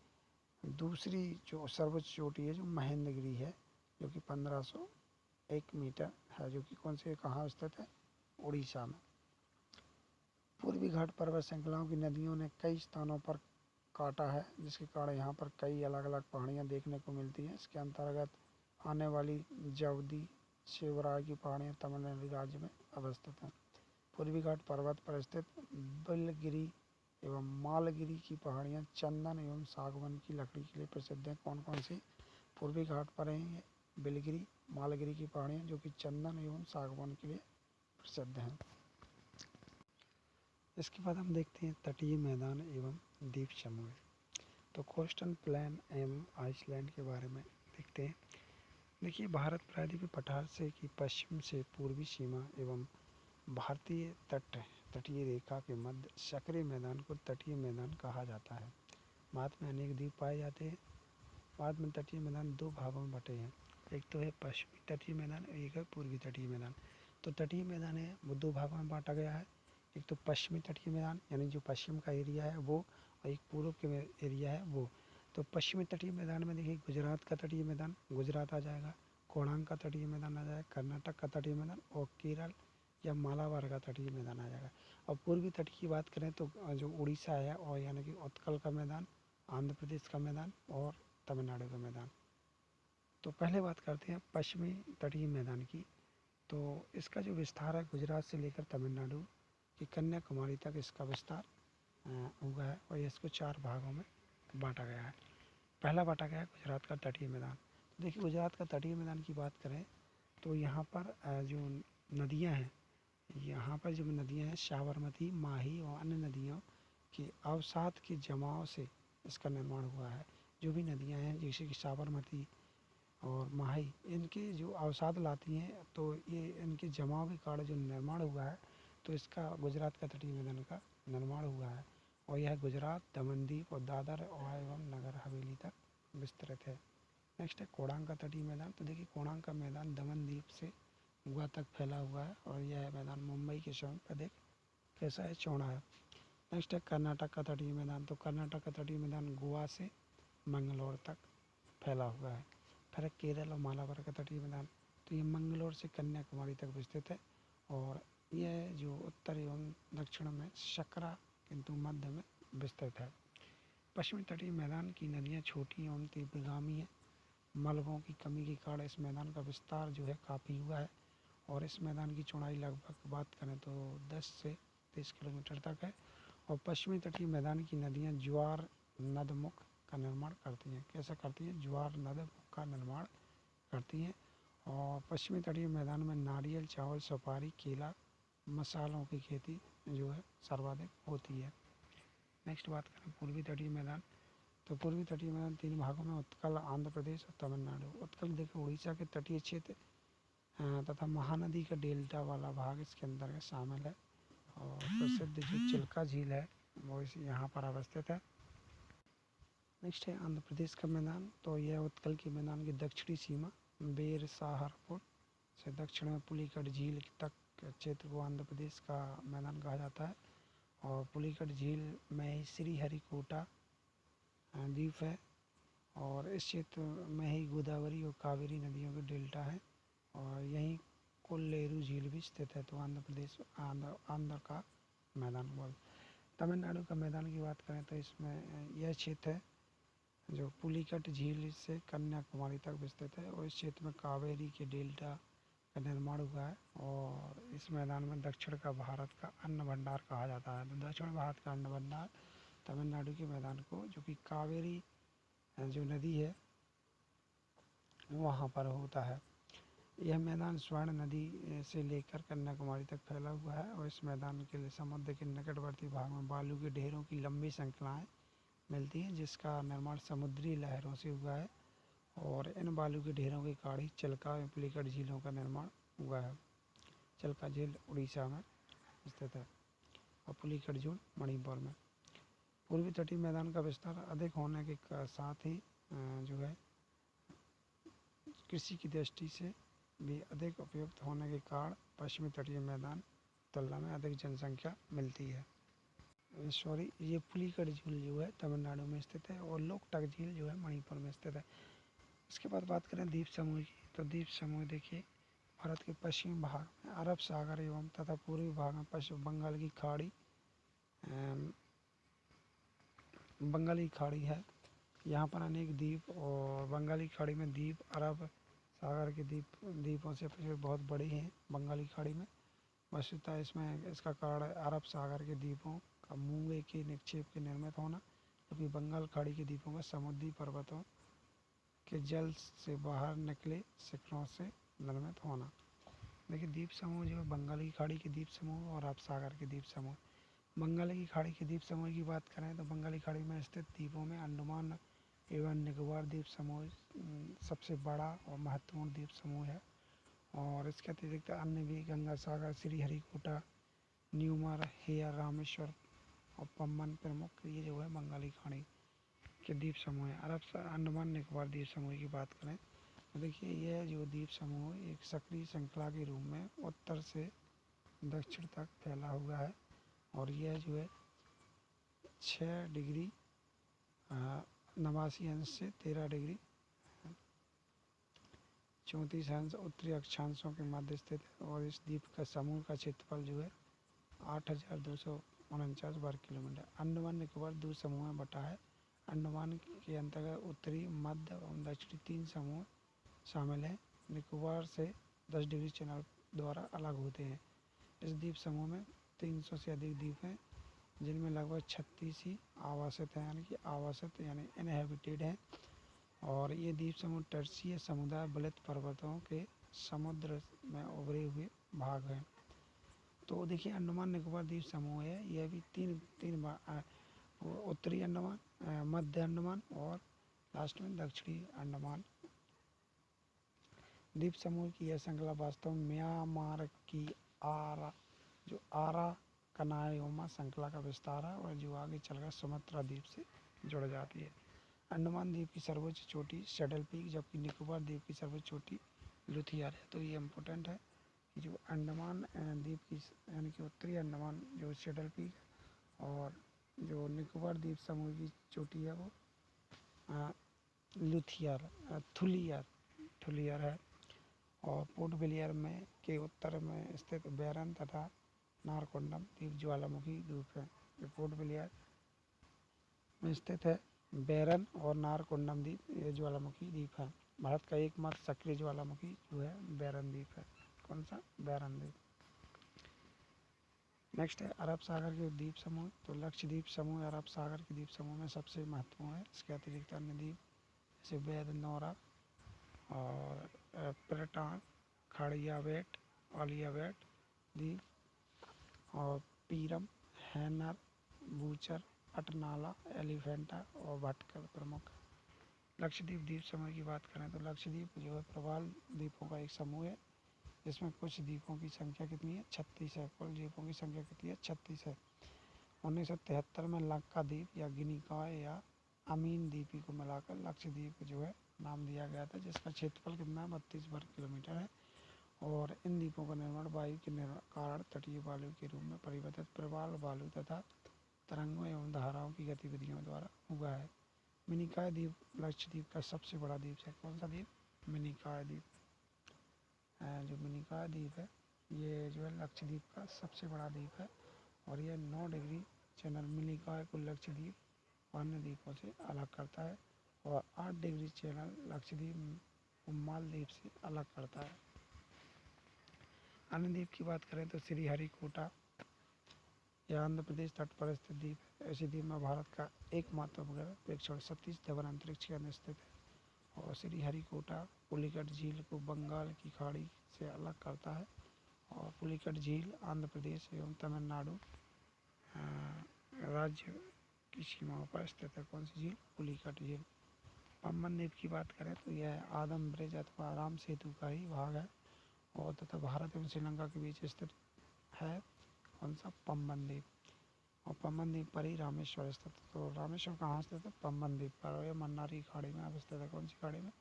दूसरी जो सर्वोच्च चोटी है जो महेंद्रगिरी है, जो कि 1501 मीटर है, जो कि कौन से कहाँ स्थित है? उड़ीसा में। पूर्वी घाट पर्वत श्रृंखलाओं की नदियों ने कई स्थानों पर काटा है, जिसके कारण यहाँ पर कई अलग अलग पहाड़ियाँ देखने को मिलती हैं। इसके अंतर्गत आने वाली जवदी शिवराय की पहाड़ियाँ तमिलनाडु राज्य में अवस्थित हैं। पूर्वी घाट पर्वत पर स्थित बिलगिरी एवं मालगिरी की पहाड़ियाँ चंदन एवं सागवन की लकड़ी के लिए प्रसिद्ध हैं। कौन कौन सी पूर्वी घाट पर हैं? ये बिलगिरी, मालगिरी की पहाड़ियाँ, जो कि चंदन एवं सागवन के लिए प्रसिद्ध हैं। इसके बाद हम देखते हैं तटीय मैदान एवं द्वीप समूह। तो कोस्टल प्लेन एवं आइसलैंड के बारे में देखते हैं। देखिए, भारत प्रायद्वीपीय पठार से की पश्चिम से पूर्वी सीमा एवं भारतीय तटीय रेखा के मध्य सक्रिय मैदान को तटीय मैदान कहा जाता है। भारत में अनेक द्वीप पाए जाते हैं। भारत में तटीय मैदान दो भागों में बटे हैं, एक तो है पश्चिमी तटीय मैदान और एक है पूर्वी तटीय मैदान। तो तटीय मैदान है वो दो भागों में बांटा गया है, एक तो पश्चिमी तटीय मैदान यानी जो पश्चिम का एरिया है वो, और एक पूर्व के एरिया है वो। तो पश्चिमी तटीय मैदान में देखिए गुजरात का तटीय मैदान गुजरात आ जाएगा, कोणार्क का तटीय मैदान आ जाएगा कर्नाटक का तटीय मैदान, और केरल या मालाबार का तटीय मैदान आ जाएगा। और पूर्वी तट की बात करें तो जो उड़ीसा है और यानी कि उत्कल का मैदान, आंध्र प्रदेश का मैदान और तमिलनाडु का मैदान। तो पहले बात करते हैं पश्चिमी तटीय मैदान की। तो इसका जो विस्तार है गुजरात से लेकर तमिलनाडु की कन्याकुमारी तक इसका विस्तार हुआ है और इसको 4 भागों में बांटा गया है। पहला बांटा गया है गुजरात का तटीय मैदान। देखिए, गुजरात का तटीय मैदान की बात करें तो यहाँ पर जो नदियाँ हैं, यहाँ पर जो नदियाँ हैं साबरमती, माही और अन्य नदियों के अवसाद के जमाव से इसका निर्माण हुआ है। जो भी नदियाँ हैं जैसे कि साबरमती और माही, इनके जो अवसाद लाती हैं तो ये इनके जमाव के कारण जो निर्माण हुआ है, तो इसका गुजरात का तटीय मैदान का निर्माण हुआ है। और यह गुजरात, दमन दीव और दादर और एवं नगर हवेली तक विस्तृत है। नेक्स्ट है कोडांग का तटीय मैदान। तो देखिए कोडांग का मैदान दमन द्वीप से गोवा तक फैला हुआ है और यह मैदान मुंबई के समीप अधिक कैसा है, चौड़ा है। नेक्स्ट है कर्नाटक का तटीय मैदान। तो कर्नाटक का तटीय मैदान गोवा से मंगलोर तक फैला हुआ है। फिर है केरल और मालाबार का तटीय मैदान। तो ये मंगलोर से कन्याकुमारी तक विस्तृत है और यह जो उत्तर एवं दक्षिण में सकरा किंतु मध्य में विस्तृत है। पश्चिमी तटीय मैदान की नदियाँ छोटी एवं तीव्रगामी है। मलबों की कमी के कारण इस मैदान का विस्तार जो है काफ़ी हुआ है और इस मैदान की चौड़ाई लगभग बात करें तो 10 से 30 किलोमीटर तक है। और पश्चिमी तटीय मैदान की नदियाँ ज्वार नदमुख का निर्माण करती हैं। कैसा करती हैं? ज्वार नदमुख का निर्माण करती हैं। और पश्चिमी तटीय मैदान में नारियल, चावल, सुपारी, केला, मसालों की खेती जो है सर्वाधिक होती है। नेक्स्ट बात करें पूर्वी तटीय मैदान। तो पूर्वी तटीय मैदान 3 भागों में उत्कल, आंध्र प्रदेश और तमिलनाडु। उत्कल देखिए उड़ीसा के तटीय क्षेत्र तथा महानदी का डेल्टा वाला भाग इसके अंतर्गत शामिल है। और प्रसिद्ध जो चिल्का झील है वो इस यहाँ पर अवस्थित है। नेक्स्ट है आंध्र प्रदेश का मैदान। तो यह उत्कल के मैदान की दक्षिणी सीमा बेर सहारपुर से दक्षिण में पुलिकट झील तक क्षेत्र को आंध्र प्रदेश का मैदान कहा जाता है। और पुलिकट झील में ही श्रीहरिकोटा द्वीप है और इस क्षेत्र में ही गोदावरी और कावेरी नदियों के डेल्टा है और यहीं कोल्लेरू झील भी स्थित है। तो आंध्र प्रदेश आंध्र का मैदान हुआ। तमिलनाडु का मैदान की बात करें तो इसमें यह क्षेत्र है जो पुलिकट झील से कन्याकुमारी तक विस्तृत है और इस क्षेत्र में कावेरी के डेल्टा का निर्माण हुआ है और इस मैदान में दक्षिण का भारत का अन्न भंडार कहा जाता है। तो दक्षिण भारत का अन्न भंडार तमिलनाडु के मैदान को, जो कि कावेरी जो नदी है वहाँ पर होता है। यह मैदान स्वर्ण नदी से लेकर कन्याकुमारी तक फैला हुआ है और इस मैदान के लिए समुद्र के निकटवर्ती भाग में बालू के ढेरों की लंबी श्रृंखलाएँ मिलती हैं जिसका निर्माण समुद्री लहरों से हुआ है और इन बालू के ढेरों के कारण ही चिल्का एवं पुलिकट झीलों का निर्माण हुआ है। चिल्का झील उड़ीसा में स्थित है और पुलिकट झील मणिपुर में। पूर्वी तटीय मैदान का विस्तार अधिक होने के साथ ही जो है कृषि की दृष्टि से भी अधिक उपयुक्त होने के कारण पश्चिमी तटीय मैदान तुलना में अधिक जनसंख्या मिलती है। सॉरी, ये पुलिकट झील जो है तमिलनाडु में स्थित है और लोकटक झील जो है मणिपुर में स्थित है। इसके बाद बात करें द्वीप समूह की। तो द्वीप समूह देखिए भारत के पश्चिमी भाग में अरब सागर एवं तथा पूर्वी भाग में पश्चिम बंगाल की खाड़ी बंगाली खाड़ी है। यहाँ पर अनेक द्वीप और बंगाली खाड़ी में द्वीप अरब सागर के द्वीपों से बहुत बड़े हैं। बंगाली खाड़ी में वस्तुतः इसमें इसका कारण अरब सागर के द्वीपों का मूंगे के निक्षेप के निर्मित होना, क्योंकि बंगाल खाड़ी के द्वीपों का समुद्री पर्वतों के जल से बाहर निकले शिखरों से निर्मित होना। देखिए द्वीप समूह जो है बंगाली खाड़ी के द्वीप समूह और अरब सागर के द्वीप समूह। बंगाली की खाड़ी के द्वीप समूह की बात करें तो बंगाली खाड़ी में स्थित द्वीपों में अंडमान एवं निकोबार द्वीप समूह सबसे बड़ा और महत्वपूर्ण द्वीप समूह है और इसके अतिरिक्त अन्य भी गंगा सागर, श्रीहरिकोटा, न्यूमार, हेयर, रामेश्वर और पम्बन प्रमुख ये जो है बंगाली खाड़ी के द्वीप समूह है। अरब अंडमान निकोबार द्वीप समूह की बात करें तो देखिए यह जो द्वीप समूह एक सक्रिय श्रृंखला के रूप में उत्तर से दक्षिण तक फैला हुआ है और यह जो है 6 डिग्री 89 अंश से 13 डिग्री 34 अंश उत्तरी अक्षांशों के मध्य स्थित है और इस द्वीप का समूह का क्षेत्रफल जो है 8,249 वर्ग किलोमीटर। अंडमान निकोबार दो समूह में बटा है। अंडमान के अंतर्गत उत्तरी, मध्य और दक्षिणी 3 समूह शामिल हैं। निकोबार से 10 डिग्री चैनल द्वारा अलग होते हैं। इस द्वीप समूह में 300 से अधिक द्वीप हैं जिनमें लगभग 36 ही आवासित हैं, यानी कि आवासित यानी इनहेबिटेड हैं और ये द्वीप समूह तटीय समुदाय बलित पर्वतों के समुद्र में उभरे हुए भाग हैं। तो देखिए अंडमान निकोबार द्वीप समूह है, यह भी तीन उत्तरी अंडमान, मध्य अंडमान और लास्ट में दक्षिणी अंडमान द्वीप समूह की यह श्रृंखला वास्तव में म्यांमार की आरा कनायोमा श्रृंखला का विस्तार है और जो आगे चलकर सुमात्रा द्वीप से जुड़ जाती है। अंडमान द्वीप की सर्वोच्च चोटी सैडल पीक, जबकि निकोबार द्वीप की सर्वोच्च चोटी लुथियार है। तो ये इम्पोर्टेंट है कि जो अंडमान द्वीप की यानी कि उत्तरी अंडमान जो सैडल पीक है, और जो निकोबार द्वीप समूह की चोटी है वो लुथियार थुलियार है। और पोर्ट ब्लेयर में के उत्तर में स्थित बैरन तथा नारकोंडम द्वीप ज्वालामुखी द्वीप है। जो पोर्ट ब्लेयर में स्थित है बैरन और नारकोंडम द्वीप, ये ज्वालामुखी द्वीप है। भारत का एकमात्र सक्रिय ज्वालामुखी जो है बैरन द्वीप है। कौन सा? बैरन द्वीप। नेक्स्ट है अरब सागर के द्वीप समूह। तो लक्षद्वीप समूह अरब सागर के द्वीप समूह में सबसे महत्वपूर्ण है। इसके अतिरिक्त अन्य द्वीप जैसे वैद नौरा और प्रटान, खड़ियावेट, ऑलियावेट द्वीप और पीरम, हैनर, बूचर, अटनाला, एलिफेंटा और भटकल प्रमुख। लक्षद्वीप द्वीप समूह की बात करें तो लक्षद्वीप जो है प्रवाल द्वीपों का एक समूह है, जिसमें कुछ द्वीपों की संख्या कितनी है? 36 है। कुल द्वीपों की संख्या कितनी है? 36 है। 1973 में लक्काद्वीप या गिनिकॉय या अमीन द्वीपी को मिलाकर लक्षद्वीप जो है नाम दिया गया था, जिसका क्षेत्रफल कितना है? 32 वर्ग किलोमीटर है। और इन द्वीपों का निर्माण वायु के कारण तटीय बालू के रूप में परिवर्तित प्रवाल बालू तथा तरंगों एवं धाराओं की गतिविधियों द्वारा हुआ है। मिनिकॉय द्वीप लक्षद्वीप का सबसे बड़ा द्वीप है। कौन सा द्वीप? मिनिकॉय द्वीप। जो मिनिकॉय द्वीप है ये जो है लक्षद्वीप का सबसे बड़ा द्वीप है, और यह 9 डिग्री चैनल मिनिकॉय को लक्षद्वीप अन्य द्वीपों से अलग करता है, और 8 डिग्री चैनल लक्षद्वीप को मालदीव से अलग करता है। अन्य द्वीप की बात करें तो श्रीहरिकोटा यह आंध्र प्रदेश तट पर स्थित द्वीप है। इसी द्वीप में भारत का एकमात्र उपग्रह प्रेक्षण सतीश धवन अंतरिक्ष केंद्र स्थित है। और श्रीहरिकोटा पुलिकट झील को बंगाल की खाड़ी से अलग करता है, और पुलिकट झील आंध्र प्रदेश एवं तमिलनाडु राज्य की सीमाओं पर स्थित है। कौन सी झील? पुलिकट झील। पम्बन द्वीप की बात करें तो यह आदम ब्रिज अथवा राम सेतु का ही भाग है, और तथा भारत एवं श्रीलंका के बीच स्थित है। कौन सा? पम्बन द्वीप। और पम्बन द्वीप पर ही रामेश्वर स्थित है। तो रामेश्वर कहाँ स्थित है? पम्बन द्वीप पर, और यह मन्नार की खाड़ी में स्थित है। कौन सी खाड़ी में?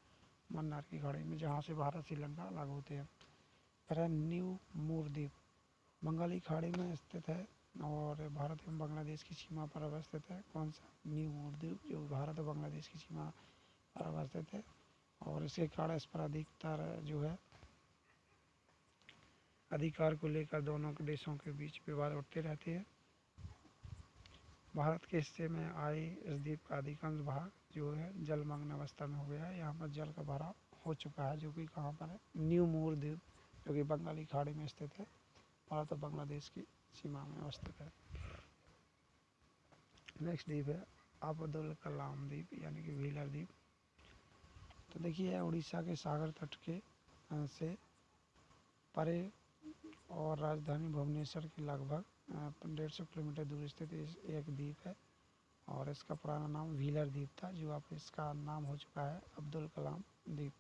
मन्नार की खाड़ी में, जहाँ से भारत श्रीलंका अलग होते हैं। फिर है न्यू मूर द्वीप, बंगाली खाड़ी में स्थित है और भारत एवं बांग्लादेश की सीमा पर अवस्थित है। कौन सा? न्यू मूर द्वीप, जो भारत और बांग्लादेश की सीमा पर अवस्थित है, और इसके कारण इस पर अधिकतर जो है अधिकार को लेकर दोनों के देशों के बीच विवाद उठते रहते हैं। भारत के हिस्से में आए इस द्वीप का अधिकांश भाग जो है जलमग्न अवस्था में हो गया है। यहाँ पर जल का भराव हो चुका है, जो कि कहाँ पर है? न्यू मूर द्वीप, जो कि बंगाली खाड़ी में स्थित है, भारत और बांग्लादेश की सीमा में अवस्थित है। नेक्स्ट द्वीप है अब्दुल कलाम द्वीप यानी कि व्हीलर द्वीप। तो देखिए उड़ीसा के सागर तट के से परे और राजधानी भुवनेश्वर के लगभग 150 किलोमीटर दूर स्थित एक द्वीप है, और इसका पुराना नाम व्हीलर द्वीप था, जो अब इसका नाम हो चुका है अब्दुल कलाम द्वीप।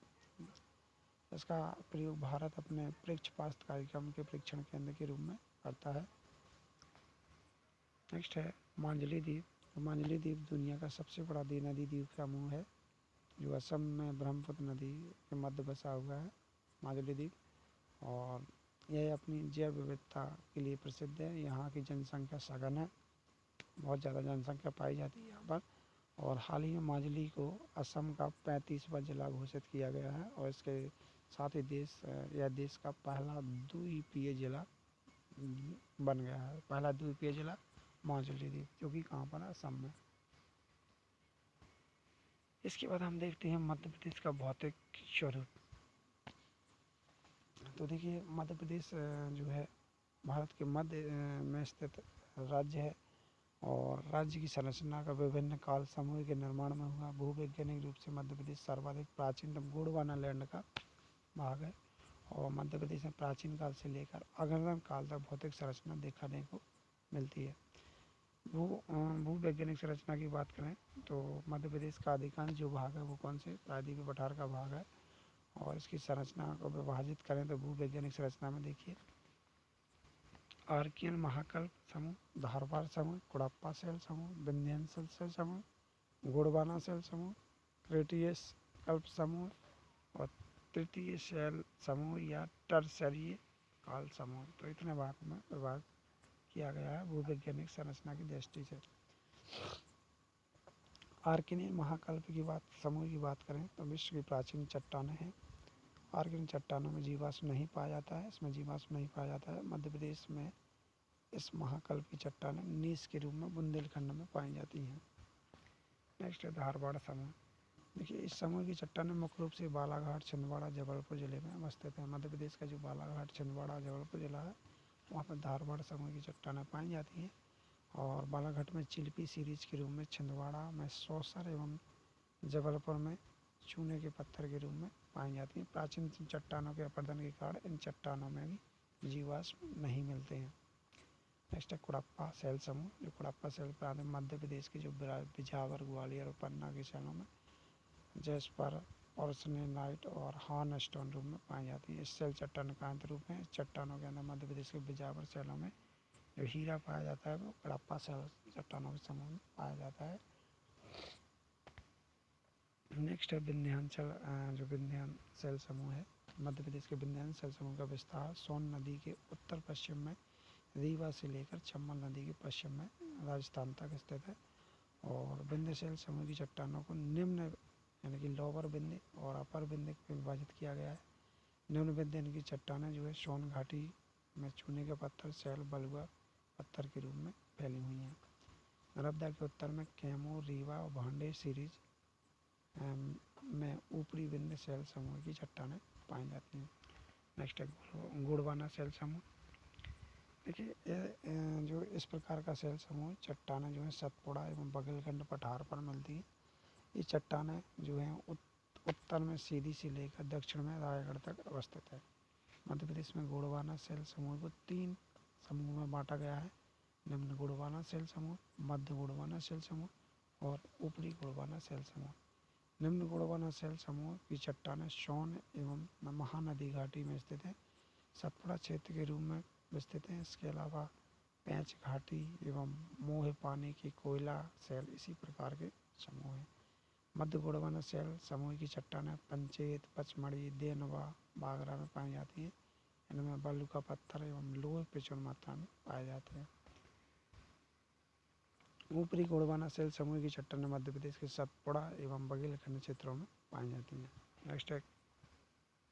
इसका प्रयोग भारत अपने अंतरिक्ष पास्त कार्यक्रम के परीक्षण केंद्र के रूप में करता है। नेक्स्ट है मांझली द्वीप। मांझली द्वीप दुनिया का सबसे बड़ा नदी द्वीप समूह है, जो असम में ब्रह्मपुत्र नदी के मध्य बसा हुआ है मांझली द्वीप, और यह अपनी जैव विविधता के लिए प्रसिद्ध है। यहाँ की जनसंख्या सघन है, बहुत ज़्यादा जनसंख्या पाई जाती है यहाँ पर, और हाल ही में मांझली को असम का 35वां जिला घोषित किया गया है, और इसके साथ ही यह देश का पहला द्वीपीय जिला बन गया है। पहला द्वीपीय जिला मांझली द्वीप, जो कि कहाँ पर है? असम में। इसके बाद हम देखते हैं मध्य प्रदेश का भौतिक स्वरूप। तो देखिए मध्य प्रदेश जो है भारत के मध्य में स्थित राज्य है, और राज्य की संरचना का विभिन्न काल समूह के निर्माण में हुआ। भूवैज्ञानिक रूप से मध्य प्रदेश सर्वाधिक प्राचीन गोंडवाना लैंड का भाग है, और मध्य प्रदेश में प्राचीन काल से लेकर अग्रतम काल तक भौतिक संरचना देखने को मिलती है। भूवैज्ञानिक संरचना की बात करें तो मध्य प्रदेश का अधिकांश जो भाग है वो कौन से? प्रायद्वीपीय पठार का भाग है, और इसकी संरचना को विभाजित करें तो भूवैज्ञानिक संरचना में देखिए आर्कियन महाकल्प समूह, धारवाड़ समूह, कुड़प्पा शैल समूह, विंध्यांचल समूह, गोंडवाना शैल समूह, क्रेटियस कल्प समूह और तृतीय शैल समूह या टर्शरीय काल समूह। तो इतने भाग में विभाग किया गया है भूवैज्ञानिक संरचना की दृष्टि से। आर्कियन महाकल्प की बात समूह की बात करें तो विश्व की प्राचीन चट्टानें हैं। आर्कियन चट्टानों में जीवाश्म नहीं पाया जाता है, इसमें जीवाश्म नहीं पाया जाता है। मध्य प्रदेश में इस महाकल्प की चट्टानें नीस के रूप में बुंदेलखंड में पाई जाती हैं। नेक्स्ट है धारवाड़ समूह। देखिए इस समूह की चट्टानें मुख्य रूप से बालाघाट, छिंदवाड़ा, जबलपुर जिले में अवस्थित है। मध्य प्रदेश का जो बालाघाट, छिंदवाड़ा, जबलपुर जिला है वहाँ पर धारवाड़ समूह की चट्टानें पाई जाती हैं। और बालाघाट में चिल्पी सीरीज के रूप में, छिंदवाड़ा में सौसर एवं जबलपुर में चूने के पत्थर के रूप में पाई जाती हैं। प्राचीन चट्टानों के अपरदन के कारण इन चट्टानों में भी जीवाश्म नहीं मिलते हैं। नेक्स्ट है कुड़प्पा शैल समूह। जो कुड़प्पा शैल प्रांत मध्य प्रदेश के जो बिजावर, ग्वालियर और पन्ना के शैलों में जेस्पर, पोर्सिलेनाइट और हॉर्न स्टोन रूप में पाई जाती है। इस शैल चट्टान का अंत रूप है। इस चट्टानों के अंदर मध्य प्रदेश के बिजावर शैलों में जो हीरा पाया जाता है वो कुड़प्पा शैल चट्टानों के समूह में पाया जाता है। नेक्स्ट है विंध्याचल। जो विंध्याचल समूह है, मध्य प्रदेश के विंध्याचल समूह का विस्तार सोन नदी के उत्तर पश्चिम में रीवा से लेकर चंबल नदी के पश्चिम में राजस्थान तक स्थित है। और विंध्याचल समूह की चट्टानों को निम्न यानी कि लोअर विंध्य और अपर विंध्य में विभाजित किया गया है। निम्न विंध्य यानी कि चट्टानें जो है सोन घाटी में चूने के पत्थर, शैल, बलुआ पत्थर के रूप में फैली हुई हैं। नर्मदा के उत्तर में कैमूर, रीवा और भांडे सीरीज में ऊपरी विंध्य शैल समूह की चट्टानें पाई जाती हैं। नेक्स्ट है गोंडवाना शैल समूह। देखिए जो इस प्रकार का शैल समूह चट्टानें जो है सतपुड़ा एवं बघेलखंड पठार पर मिलती हैं। ये चट्टानें जो हैं उत्तर में सीधी से लेकर दक्षिण में रायगढ़ तक अवस्थित है। मध्य प्रदेश में गोंडवाना शैल समूह को 3 समूह में बांटा गया है। निम्न गोंडवाना शैल समूह, मध्य गोंडवाना शैल समूह और ऊपरी गोंडवाना शैल समूह। निम्न गोंडवाना शैल समूह की चट्टानें सोन एवं महानदी घाटी में स्थित हैं, सतपुड़ा क्षेत्र के रूप में विस्तृत हैं। इसके अलावा पैंच घाटी एवं मोह पानी की कोयला शैल इसी प्रकार के समूह हैं। मध्य गोंडवाना शैल समूह की चट्टानें पंचेत, पचमढ़ी, देनवा, बागरा में पाई जाती हैं। इनमें बालू का पत्थर एवं लोहे प्रचुर मात्रा में पाए जाते हैं। ऊपरी गोंडवाना शैल समूह की चट्टानें मध्य प्रदेश के सतपुड़ा एवं बघेलखंड क्षेत्रों में पाई जाती हैं। नेक्स्ट है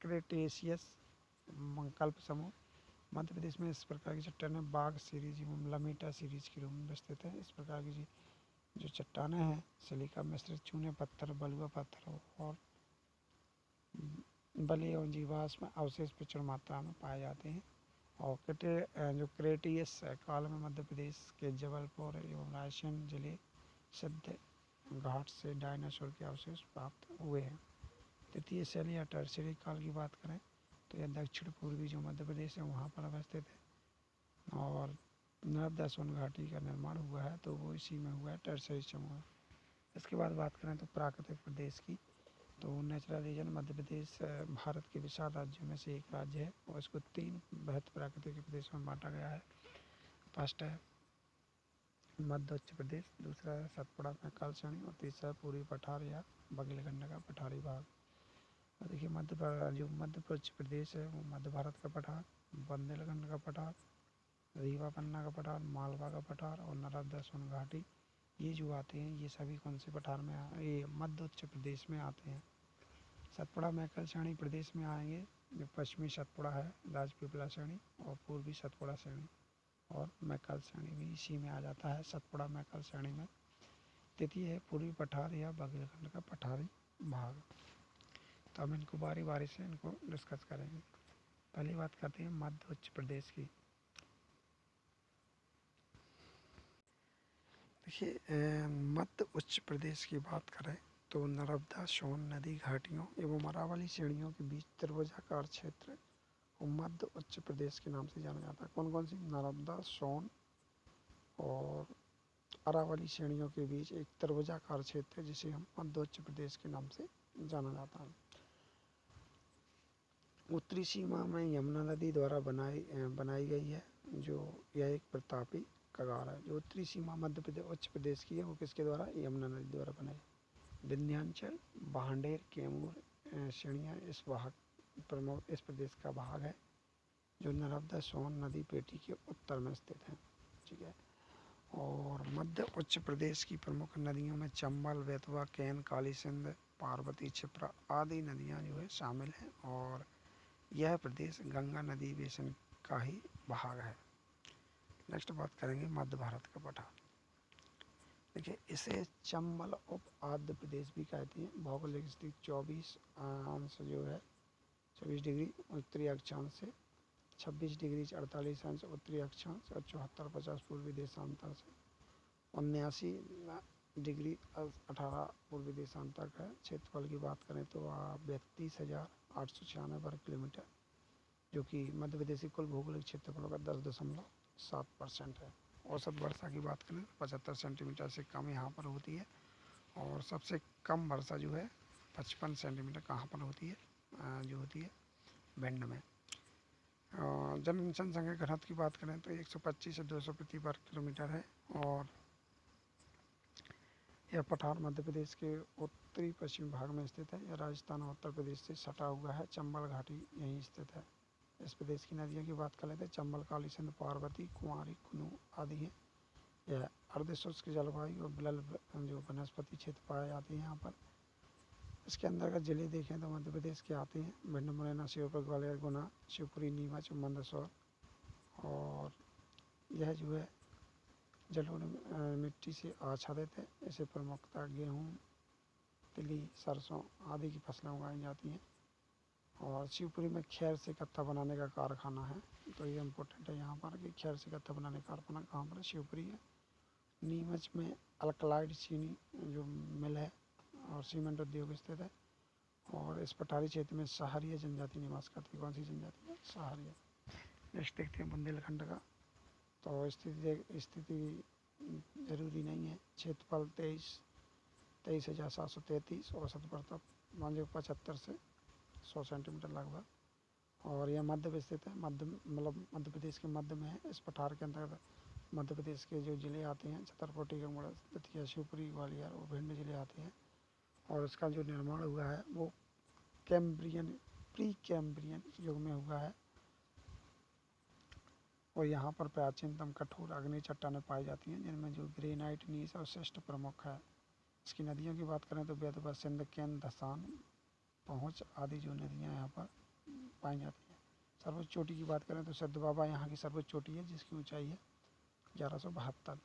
क्रेटेशियस कल्प समूह। मध्य प्रदेश में इस प्रकार की चट्टानें बाघ सीरीज एवं लमेटा सीरीज के रूप में विस्तृत है। इस प्रकार की जो चट्टानें हैं सिलिका मिश्रित चूने पत्थर, बलुआ पत्थर और बलि एवं जीवाश्म अवशेष प्रचुर मात्रा में पाए जाते हैं। और जो क्रेटियस काल में मध्य प्रदेश के जबलपुर एवं रायसेन जिले सिद्ध घाट से डायनासोर के अवशेष प्राप्त हुए हैं। तृतीय शैल या टर्शरी काल की बात करें तो यह दक्षिण पूर्वी जो मध्य प्रदेश है वहाँ पर अवस्थित है। और नर्मदा सोन घाटी का निर्माण हुआ है तो वो इसी में हुआ है, टर्शरी समूह। इसके बाद बात करें तो प्राकृतिक प्रदेश की, तो नेचुरल रीजन मध्य प्रदेश भारत के विशाल राज्यों में से एक राज्य है और इसको 3 बृहद प्राकृतिक प्रदेशों में बांटा गया है। फर्स्ट है मध्य उत्तर प्रदेश, दूसरा है सतपुड़ा मैकल श्रेणी और तीसरा है पूर्वी पठार या बघेलखंड का पठारी भाग। और देखिए जो मध्य प्रदेश है वो मध्य भारत का पठार, बुंदेलखंड का पठार, रीवा पन्ना का पठार, मालवा का पठार और नर्मदा सोन घाटी, ये जो आते हैं ये सभी कौन से पठार में ये मध्य उत्तर प्रदेश में आते हैं। सतपुड़ा मैकल श्रेणी प्रदेश में आएंगे जो पश्चिमी सतपुड़ा है, राजपीपला श्रेणी और पूर्वी सतपुड़ा श्रेणी और मैकल श्रेणी भी इसी में आ जाता है, सतपुड़ा मैकल श्रेणी में। तृतीय है पूर्वी पठार या बघेलखंड का पठारी भाग। तो हम इनको बारी बारी से इनको डिस्कस करेंगे। पहली बात करते हैं मध्य उत्तर प्रदेश की। देखिए मध्य उत्तर प्रदेश की बात करें तो नर्मदा सोन नदी घाटियों एवं अरावली श्रेणियों के बीच त्रिभुजाकार क्षेत्र को मध्य उत्तर प्रदेश के नाम से जाना जाता है। कौन कौन सी? नर्मदा, सोन और अरावली श्रेणियों के बीच एक त्रिभुजाकार क्षेत्र है जिसे हम मध्य उत्तर प्रदेश के नाम से जाना जाता है। उत्तरी सीमा में यमुना नदी द्वारा बनाई गई है जो यह एक प्रतापी कगार है। जो उत्तरी सीमा मध्य प्रदेश उत्तर प्रदेश की है वो किसके द्वारा, यमुना नदी द्वारा बनाई। विंध्याचल, भांडेर, कैमूर, सिणिया इस प्रदेश का भाग है जो नर्मदा सोन नदी पेटी के उत्तर में स्थित है। ठीक है। और मध्य उत्तर प्रदेश की प्रमुख नदियों में चंबल, बेतवा, कैन, काली सिंध, पार्वती, क्षिप्रा आदि नदियां जो है शामिल हैं और यह प्रदेश गंगा नदी बेसिन का ही भाग है। नेक्स्ट बात करेंगे मध्य भारत का पठार। देखिए इसे चंबल उप आद्र प्रदेश भी कहते हैं। भौगोलिक स्थिति 24 अंश जो है 24 डिग्री उत्तरी अक्षांश से, 26 डिग्री 48 अंश उत्तरी अक्षांश और 74-50 पूर्वी देशांतर से, 79 डिग्री 18 पूर्वी देशांतर है। क्षेत्रफल की बात करें तो 32,896 वर्ग किलोमीटर, जो कि मध्य प्रदेश की कुल भौगोलिक क्षेत्रफल का 10.7% है। औसत वर्षा की बात करें तो 75 सेंटीमीटर से कम यहाँ पर होती है और सबसे कम वर्षा जो है 55 सेंटीमीटर कहाँ पर होती है, जो होती है भिंड में। जनसंख्या घनत्व की बात करें तो 125 से 200 प्रति वर्ग किलोमीटर है और यह पठार मध्य प्रदेश के उत्तरी पश्चिमी भाग में स्थित है। यह राजस्थान और उत्तर प्रदेश से सटा हुआ है। चंबल घाटी यहीं स्थित है। इस प्रदेश की नदियों की बात कर लेते हैं। चंबल, काली सिंध, पार्वती, कुंवारी, कुनू आदि हैं। यह अर्धशुष्क जलवायु और बिलल जो वनस्पति क्षेत्र पाए जाते हैं यहाँ पर। इसके अंतर्गत जिले देखें तो मध्य प्रदेश के आते हैं भिंड, मुरैना, श्योपुर, ग्वालियर, गुना, शिवपुरी, नीमच, मंदसौर। और यह जो है जलोढ़ मिट्टी से आच्छादित है। इसे प्रमुखतः गेहूँ, तिली, सरसों आदि की फसलें उगाई जाती हैं। और शिवपुरी में खैर से कत्था बनाने का कारखाना है, तो ये इम्पोर्टेंट है यहाँ पर कि खैर से कत्था बनाने का कारखाना कहाँ पर है, शिवपुरी है। नीमच में अल्कलाइड चीनी जो मिल है और सीमेंट उद्योग स्थित है। और इस पठारी क्षेत्र में सहारिया जनजाति निवास करती है। कौन सी जनजाति है, सहारिया। नेक्स्ट देखते हैं बुंदेलखंड का। तो स्थिति जरूरी नहीं है। क्षेत्रफल 23,733, औसत वर्षा 75 से 100 सेंटीमीटर लगभग। और यह मध्य में स्थित है, मतलब मध्य प्रदेश के मध्य में है। इस पठार के अंतर्गत मध्य प्रदेश के जो ज़िले आते हैं छतरपुर, गंगोड़ा, दतिया, शिवपुरी, ग्वालियर और भिंड ज़िले आते हैं। और इसका जो निर्माण हुआ है वो प्री कैम्ब्रियन युग में हुआ है। और यहाँ पर प्राचीनतम कठोर अग्नि चट्टानें पाई जाती हैं जिनमें जो ग्रेनाइट, नीस और शिष्ट प्रमुख है। इसकी नदियों की बात करें तो बेतवा, सिंध, कैन, धसान, पहुँच आदि जो नदियाँ यहाँ पर पाई जाती हैं। सर्वोच्च चोटी की बात करें तो सिद्ध बाबा यहाँ की सर्वोच्च चोटी है जिसकी ऊंचाई है 1172।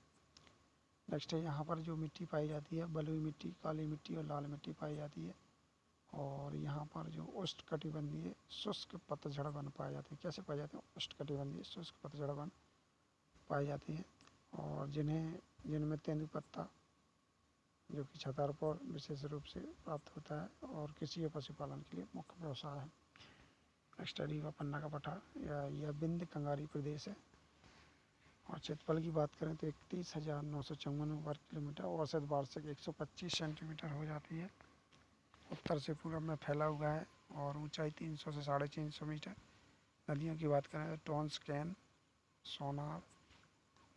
नेक्स्ट है यहाँ पर जो मिट्टी पाई जाती है बलुई मिट्टी, काली मिट्टी और लाल मिट्टी पाई जाती है। और यहाँ पर जो उष्णकटिबंधीय शुष्क पतझड़ वन पाए जाते हैं। कैसे पाए जाते हैं, उष्णकटिबंधीय शुष्क पतझड़ वन पाए जाते हैं और जिनमें तेंदुपत्ता जो कि छतरपुर विशेष रूप से प्राप्त होता है और कृषि और पशुपालन के लिए मुख्य व्यवसाय है। नेक्स्ट रीवा पन्ना का पठार, यह बिंद कंगारी प्रदेश है। और क्षेत्रफल की बात करें तो 31,954 वर्ग किलोमीटर, औसत वार्षिक 125 सेंटीमीटर हो जाती है। उत्तर से पूर्व में फैला हुआ है और ऊंचाई 300 से 350 मीटर। नदियों की बात करें तो टॉन्स, कैन, सोनार,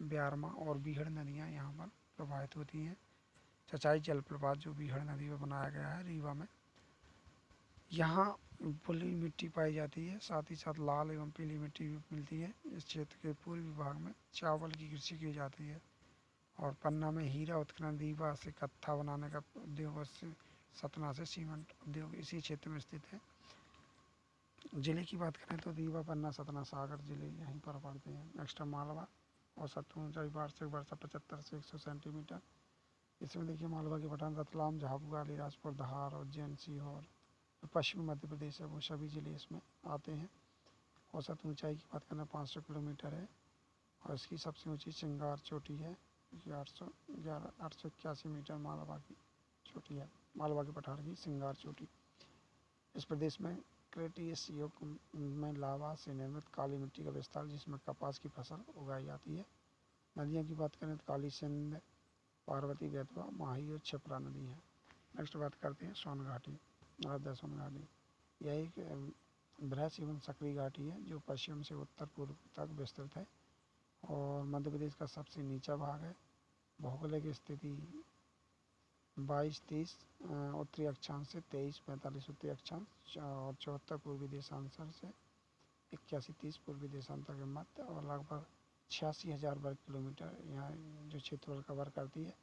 ब्यारमा और बीहड़ नदियाँ यहाँ पर प्रवाहित होती हैं। चचाई जलप्रपात जो बीहड़ नदी पर बनाया गया है रीवा में, यहाँ बलुई मिट्टी पाई जाती है, साथ ही साथ लाल एवं पीली मिट्टी भी मिलती है। इस क्षेत्र के पूर्वी भाग में चावल की कृषि की जाती है। और पन्ना में हीरा उत्खनन, रीवा से कत्था बनाने का उद्योग और सतना से सीमेंट उद्योग इसी क्षेत्र में स्थित है। ज़िले की बात करें तो रीवा, पन्ना, सतना, सागर ज़िले यहीं पर पड़ते हैं। नेक्स्ट है मालवा, औसत ऊंचाई वार्षिक वर्षा 75 से 100 सेंटीमीटर। इसमें देखिए मालवा के पठान रतलाम, झाबुआ, अलीराजपुर, धार, उज्जैन, सीहोर, पश्चिमी मध्य प्रदेश है वो सभी ज़िले इसमें आते हैं। औसत ऊंचाई की बात करें 500 किलोमीटर है और इसकी सबसे ऊंची सिंगार चोटी है जो 881 मीटर मालवा की चोटी है। मालवा के पठार की सिंगार चोटी। इस प्रदेश में क्रेटियस युग में लावा से निर्मित काली मिट्टी का विस्तार जिसमें कपास की फसल उगाई जाती है। नदियों की बात करें तो काली सिंध, पार्वती, बेतवा, माही और क्षिप्रा नदी है। नेक्स्ट बात करते हैं सोन घाटी, नर्मदा सोन घाटी। यह एक बृहद एवं सक्रिय घाटी है जो पश्चिम से उत्तर पूर्व तक विस्तृत है और मध्य प्रदेश का सबसे नीचा भाग है। भौगोलिक स्थिति 22-30 उत्तरी अक्षांश से 23-45 उत्तरी अक्षांश और 74 पूर्वी देशांतर से 81-30 पूर्वी देशांतर के मध्य और लगभग 86,000 वर्ग किलोमीटर यहाँ जो क्षेत्रफल कवर करती है।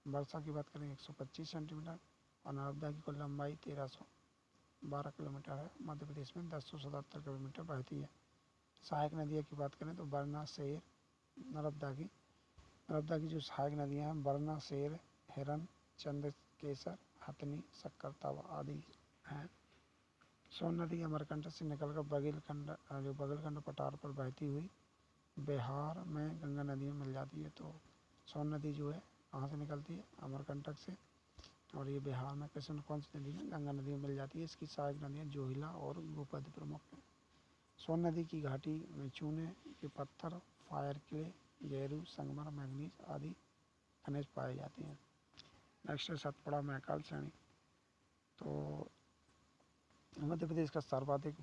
वर्षा की बात करें 125 सेंटीमीटर और नर्मदा की कुल लंबाई 1312 किलोमीटर है। मध्य प्रदेश में 1077 किलोमीटर बहती है। सहायक नदियों की बात करें तो बरना, शेर, नर्मदा की जो सहायक नदियाँ हैं बरना, शेर, हिरन, चंद्रकेसर, हथनी, शक्करतावा आदि हैं। सोन नदी अमरकंटक से निकलकर बगेलखंड पठार पर बहती हुई बिहार में गंगा नदी में मिल जाती है। तो सोन नदी जो है कहाँ से निकलती है? अमरकंटक से, और ये बिहार में कौन सी नदी में? गंगा नदी में मिल जाती है। इसकी सहायक नदियाँ जोहिला और गोपद प्रमुख हैं। सोन नदी की घाटी में चूने के पत्थर, फायर क्ले, गेरू, संगमर, मैंगनीज आदि खनिज पाए जाते हैं। नेक्स्ट है सतपुड़ा महाकाल श्रेणी। तो मध्य प्रदेश का सर्वाधिक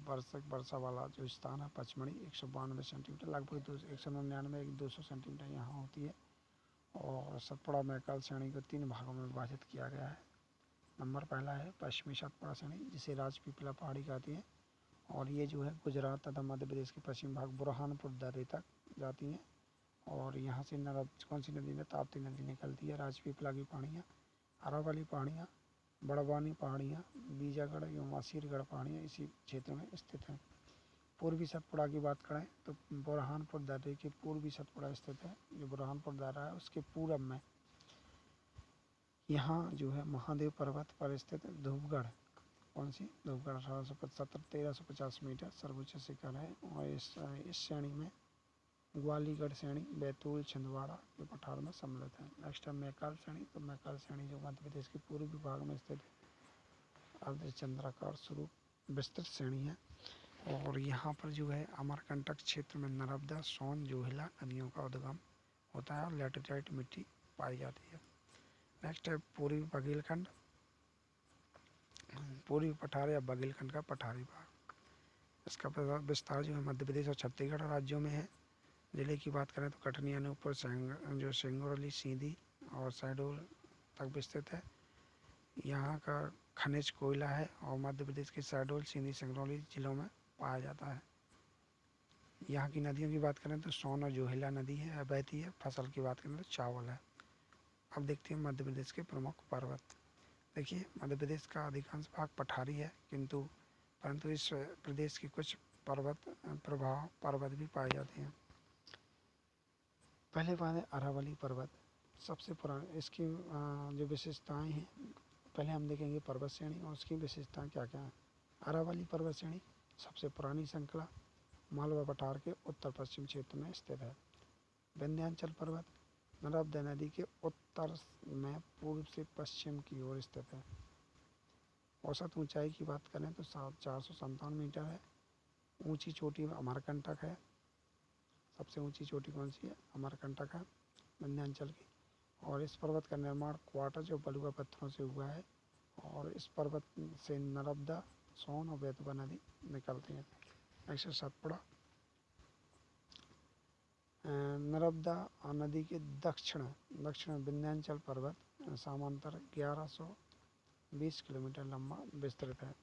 वर्षा वाला जो स्थान है पचमढ़ी 192 सेंटीमीटर, लगभग 199-200 सेंटीमीटर यहाँ होती है। और सतपुड़ा महाकाल श्रेणी को 3 भागों में विभाजित किया गया है। नंबर पहला है पश्चिमी सतपुड़ा श्रेणी, जिसे राजपीपला पहाड़ी कहती है, और ये जो है गुजरात तथा मध्य प्रदेश के पश्चिम भाग बुरहानपुर दर्रे तक जाती हैं। और यहाँ से कौन सी नदी है? ताप्ती नदी निकलती है। राजपीपला की पहाड़ियाँ, अरावली पहाड़ियाँ, बड़वानी पहाड़ियाँ, बीजागढ़ एवं असीरगढ़ पहाड़ियाँ इसी क्षेत्र में स्थित हैं। पूर्वी सतपुड़ा की बात करें तो बुरहानपुर दर्रे के पूर्वी सतपुड़ा स्थित है। जो बुरहानपुर दर्रा है उसके पूरब में यहाँ जो है महादेव पर्वत पर स्थित धूपगढ़, कौन सी? धूपगढ़ 1350 मीटर सर्वोच्च शिखर है। और इस श्रेणी में ग्वालीगढ़ श्रेणी, बैतूल, छिंदवाड़ा के पठार में सम्मिलित है। नेक्स्ट है मैकाल श्रेणी। तो मैकाल श्रेणी जो मध्य प्रदेश के पूर्वी भाग में स्थित अर्धचंद्राकार स्वरूप विस्तृत श्रेणी है। और यहाँ पर जो है अमरकंटक क्षेत्र में नर्मदा, सोन, जोहिला नदियों का उद्गम होता है और लैटेराइट मिट्टी पाई जाती है। नेक्स्ट है पूर्वी बघेलखंड, पूर्वी पठार या बघेलखंड का पठारी भाग। इसका विस्तार जो है मध्य प्रदेश और छत्तीसगढ़ राज्यों में है। जिले की बात करें तो कटनी, अनूपपुर, जो सिंगरौली, सीधी और शहडोल तक विस्तृत है। यहाँ का खनिज कोयला है और मध्य प्रदेश के शहडोल, सीधी, सिंगरौली जिलों में पाया जाता है। यहाँ की नदियों की बात करें तो सोन और जोहिला नदी है, बहती है। फसल की बात करें तो चावल है। अब देखते हैं मध्य प्रदेश के प्रमुख पर्वत। देखिए मध्य प्रदेश का अधिकांश भाग पठारी है, परंतु इस प्रदेश के कुछ पर्वत भी पाए जाते हैं। पहले बात है अरावली पर्वत, सबसे पुराने। इसकी जो विशेषताएं हैं, पहले हम देखेंगे पर्वत श्रेणी और उसकी विशेषताएं क्या क्या हैं। अरावली पर्वत श्रेणी सबसे पुरानी श्रृंखला मालवा पठार के उत्तर पश्चिम क्षेत्र में स्थित है। विंध्याचल पर्वत नर्मदा नदी के उत्तर में पूर्व से पश्चिम की ओर स्थित है। औसत ऊंचाई की बात करें तो 457 मीटर है। ऊंची चोटी अमरकंटक है। सबसे ऊंची चोटी कौन सी है? अमरकंटक है विंध्याचल की। और इस पर्वत का निर्माण क्वार्टज और बलुआ पत्थरों से हुआ है। और इस पर्वत से नर्मदा, सोन और बेतवा नदी निकलती है। नेक्स्ट सतपुड़ा। नर्मदा नदी के दक्षिण विंध्याचल पर्वत समांतर 1120 किलोमीटर लंबा विस्तृत है।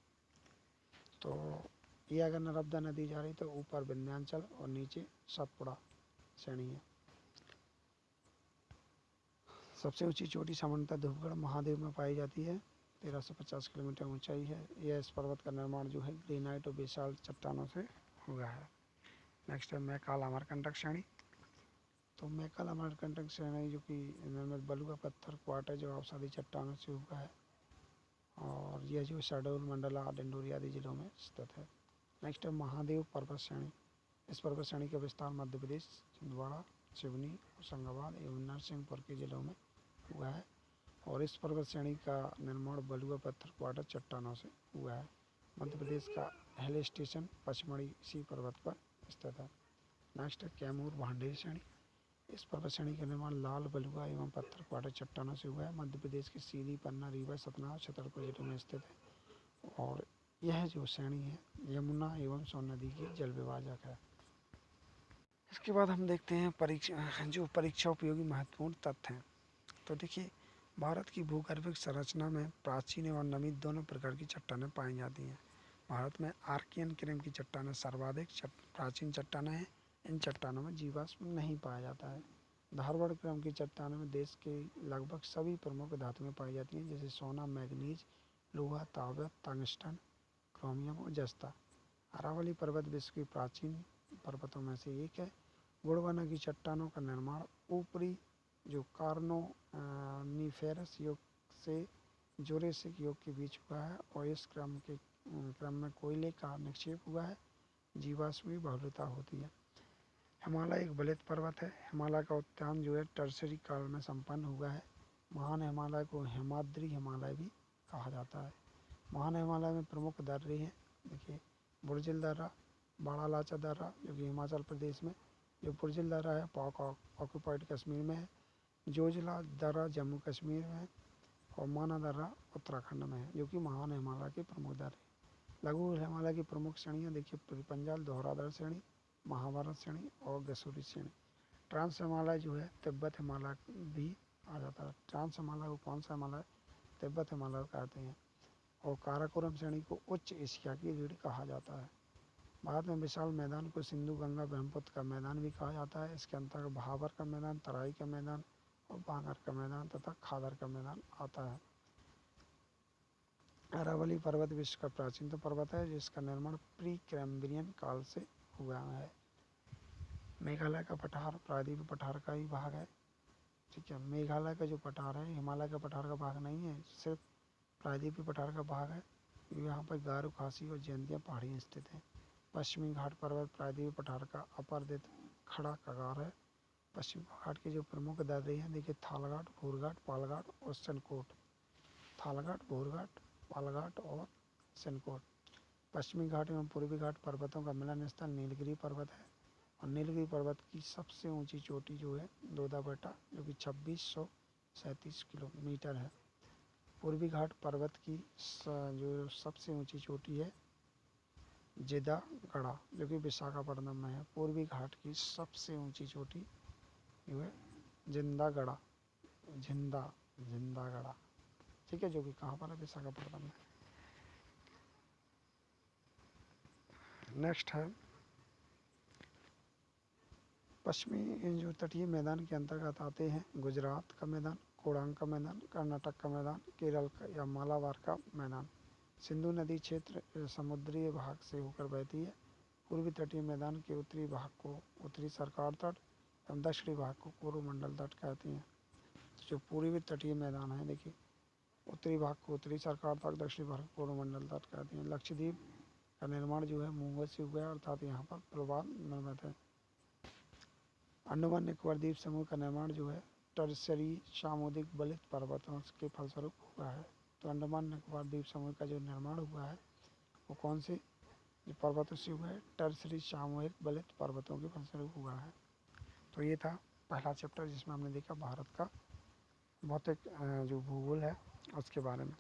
तो ये अगर नर्मदा नदी जा रही तो ऊपर विंध्याचल और नीचे सतपुड़ा श्रेणी है। सबसे ऊंची चोटी सामान्यतः धूपगढ़ महादेव में पाई जाती है। 1350 किलोमीटर ऊंचाई है। यह इस पर्वत का निर्माण जो है ग्रेनाइट और विशाल चट्टानों से हुआ है। नेक्स्ट है मैकाल अमरकंटक श्रेणी। तो मैकाल अमरकंटक श्रेणी जो कि निर्मित बलुआ पत्थर, क्वार्टज और अवसादी चट्टानों से हुआ है। और यह जो शहडोल, मंडला, डिंडोरी आदि जिलों में स्थित है। नेक्स्ट है महादेव पर्वत श्रेणी। इस पर्वत श्रेणी का विस्तार मध्य प्रदेश, छिंदवाड़ा, सिवनी, होशंगाबाद एवं नरसिंहपुर के जिलों में हुआ है। और इस पर्वत श्रेणी का निर्माण बलुआ पत्थर, क्वार्टर चट्टानों से हुआ है। मध्य प्रदेश का हिल स्टेशन पचमढ़ी इसी पर्वत पर स्थित है। नेक्स्ट है कैमूर भांडेर श्रेणी। इस पर्वत श्रेणी का निर्माण लाल, बलुआ एवं पत्थर, क्वार्टर चट्टानों से हुआ है। मध्य प्रदेश के सीधी, पन्ना, रीवा, सतना और छतरपुर जिलों में स्थित है। और यह जो श्रेणी है यमुना एवं सोन नदी की जल विभाजक है। इसके बाद हम देखते हैं परीक्षा उपयोगी महत्वपूर्ण तथ्य हैं। तो देखिए, भारत की भूगर्भिक संरचना में प्राचीन और नवीन दोनों प्रकार की चट्टानें पाई जाती हैं। भारत में आर्कियन क्रम की चट्टानें सर्वाधिक प्राचीन चट्टानें हैं। इन चट्टानों में जीवाश्म नहीं पाया जाता है। धारवाड़ क्रम की चट्टानों में देश के लगभग सभी प्रमुख धातुएं पाई जाती हैं, जैसे सोना, मैग्नीज, लोहा, तांबा, टंगस्टन, क्रोमियम और जस्ता। अरावली पर्वत विश्व की प्राचीन पर्वतों में से एक है। गोंडवाना की चट्टानों का निर्माण ऊपरी जो कार्बोनिफेरस युग से जुरेसिक युग के बीच हुआ है और इस क्रम में कोयले का निक्षेप हुआ है। जीवाश्मी बहुलता होती है। हिमालय एक बलित पर्वत है। हिमालय का उत्थान जो है टर्सरी काल में संपन्न हुआ है। महान हिमालय को हिमाद्री हिमालय भी कहा जाता है। महान हिमालय में प्रमुख दर्रे हैं। देखिए, बुर्जिल दर्रा, बड़ा लाचा दर्रा जो कि हिमाचल प्रदेश में, जो बुर्जिल दर्रा है पाक ऑक्यूपाइड कश्मीर में है। जोजिला दर्रा जम्मू कश्मीर में है और माना दर्रा उत्तराखंड में है, जो कि महान हिमालय के प्रमुख दर्रे। लघु हिमालय की प्रमुख श्रेणियाँ देखिए, पंजाल दोहराधर श्रेणी, महाभारत श्रेणी और गसूरी श्रेणी। ट्रांस हिमालय जो है तिब्बत हिमालय भी आ जाता है। ट्रांस हिमालय को कौन सा हिमालय? तिब्बत हिमालय कहते हैं। और काराकोरम श्रेणी को उच्च एशिया की रीढ़ कहा जाता है। भारत में विशाल मैदान को सिंधु गंगा ब्रह्मपुत्र का मैदान भी कहा जाता है। इसके अंतर्गत भाबर का मैदान, तराई का मैदान और बांगर का मैदान तथा खादर का मैदान आता है। अरावली पर्वत विश्व का प्राचीनतम पर्वत है, जिसका निर्माण प्री कैम्ब्रियन काल से हुआ है। मेघालय का पठार प्रायद्वीपीय पठार का ही भाग है। ठीक है, मेघालय का जो पठार है हिमालय का पठार का भाग नहीं है, सिर्फ प्रायद्वीपीय पठार का भाग है। यहाँ पर गारो, खासी और जयंतिया पहाड़ियाँ स्थित हैं। पश्चिमी घाट पर्वत प्रायद्वीपीय पठार का अपर्दित खड़ा कगार है। पश्चिमी घाट के जो प्रमुख दर्रे हैं देखिए, थालघाट, भूरघाट, पालघाट और सनकोट। थालघाट, भूरघाट, पालघाट और सनकोट। पश्चिमी घाट एवं पूर्वी घाट पर्वतों का मिलन स्थल नीलगिरी पर्वत है और नीलगिरी पर्वत की सबसे ऊंची चोटी जो है दोदा बेटा, जो कि 2637 किलोमीटर है। पूर्वी घाट पर्वत की जो सबसे ऊंची चोटी है जिदागढ़ा, जो कि विशाखापट्टनम में है। पूर्वी घाट की सबसे ऊंची चोटी जो है जिंदागढ़ा, जिंदागढ़ा, ठीक है, जो कि कहाँ पर है? विशाखापट्टनम में। नेक्स्ट है पश्चिमी जो तटीय मैदान के अंतर्गत आते हैं गुजरात का मैदान, कोडांग का मैदान, कर्नाटक का मैदान, केरल का या मालाबार का मैदान। सिंधु नदी क्षेत्र समुद्री भाग से होकर बहती है। पूर्वी तटीय मैदान के उत्तरी भाग को उत्तरी सरकार तट एवं दक्षिणी भाग को कोरोमंडल तट कहते हैं। जो पूर्वी तटीय मैदान है देखिए, उत्तरी भाग को उत्तरी सरकार तट, दक्षिणी भाग को कोरोमंडल तट कहते हैं। लक्षद्वीप का निर्माण जो है मूंगत से हुआ है, अर्थात यहाँ पर प्रवाल निर्मित है। अंडमान निकोबार द्वीप समूह का निर्माण जो है टर्सरी सामुद्रिक बलित पर्वतों के फलस्वरूप हुआ है। तो अंडमान निकोबार द्वीप समूह का जो निर्माण हुआ है वो कौन से पर्वतों से हुआ है? टर्सरी सामूहिक बलित पर्वतों के फलस्वरूप हुआ है। तो ये था पहला चैप्टर, जिसमें हमने देखा भारत का भौतिक जो भूगोल है उसके बारे में।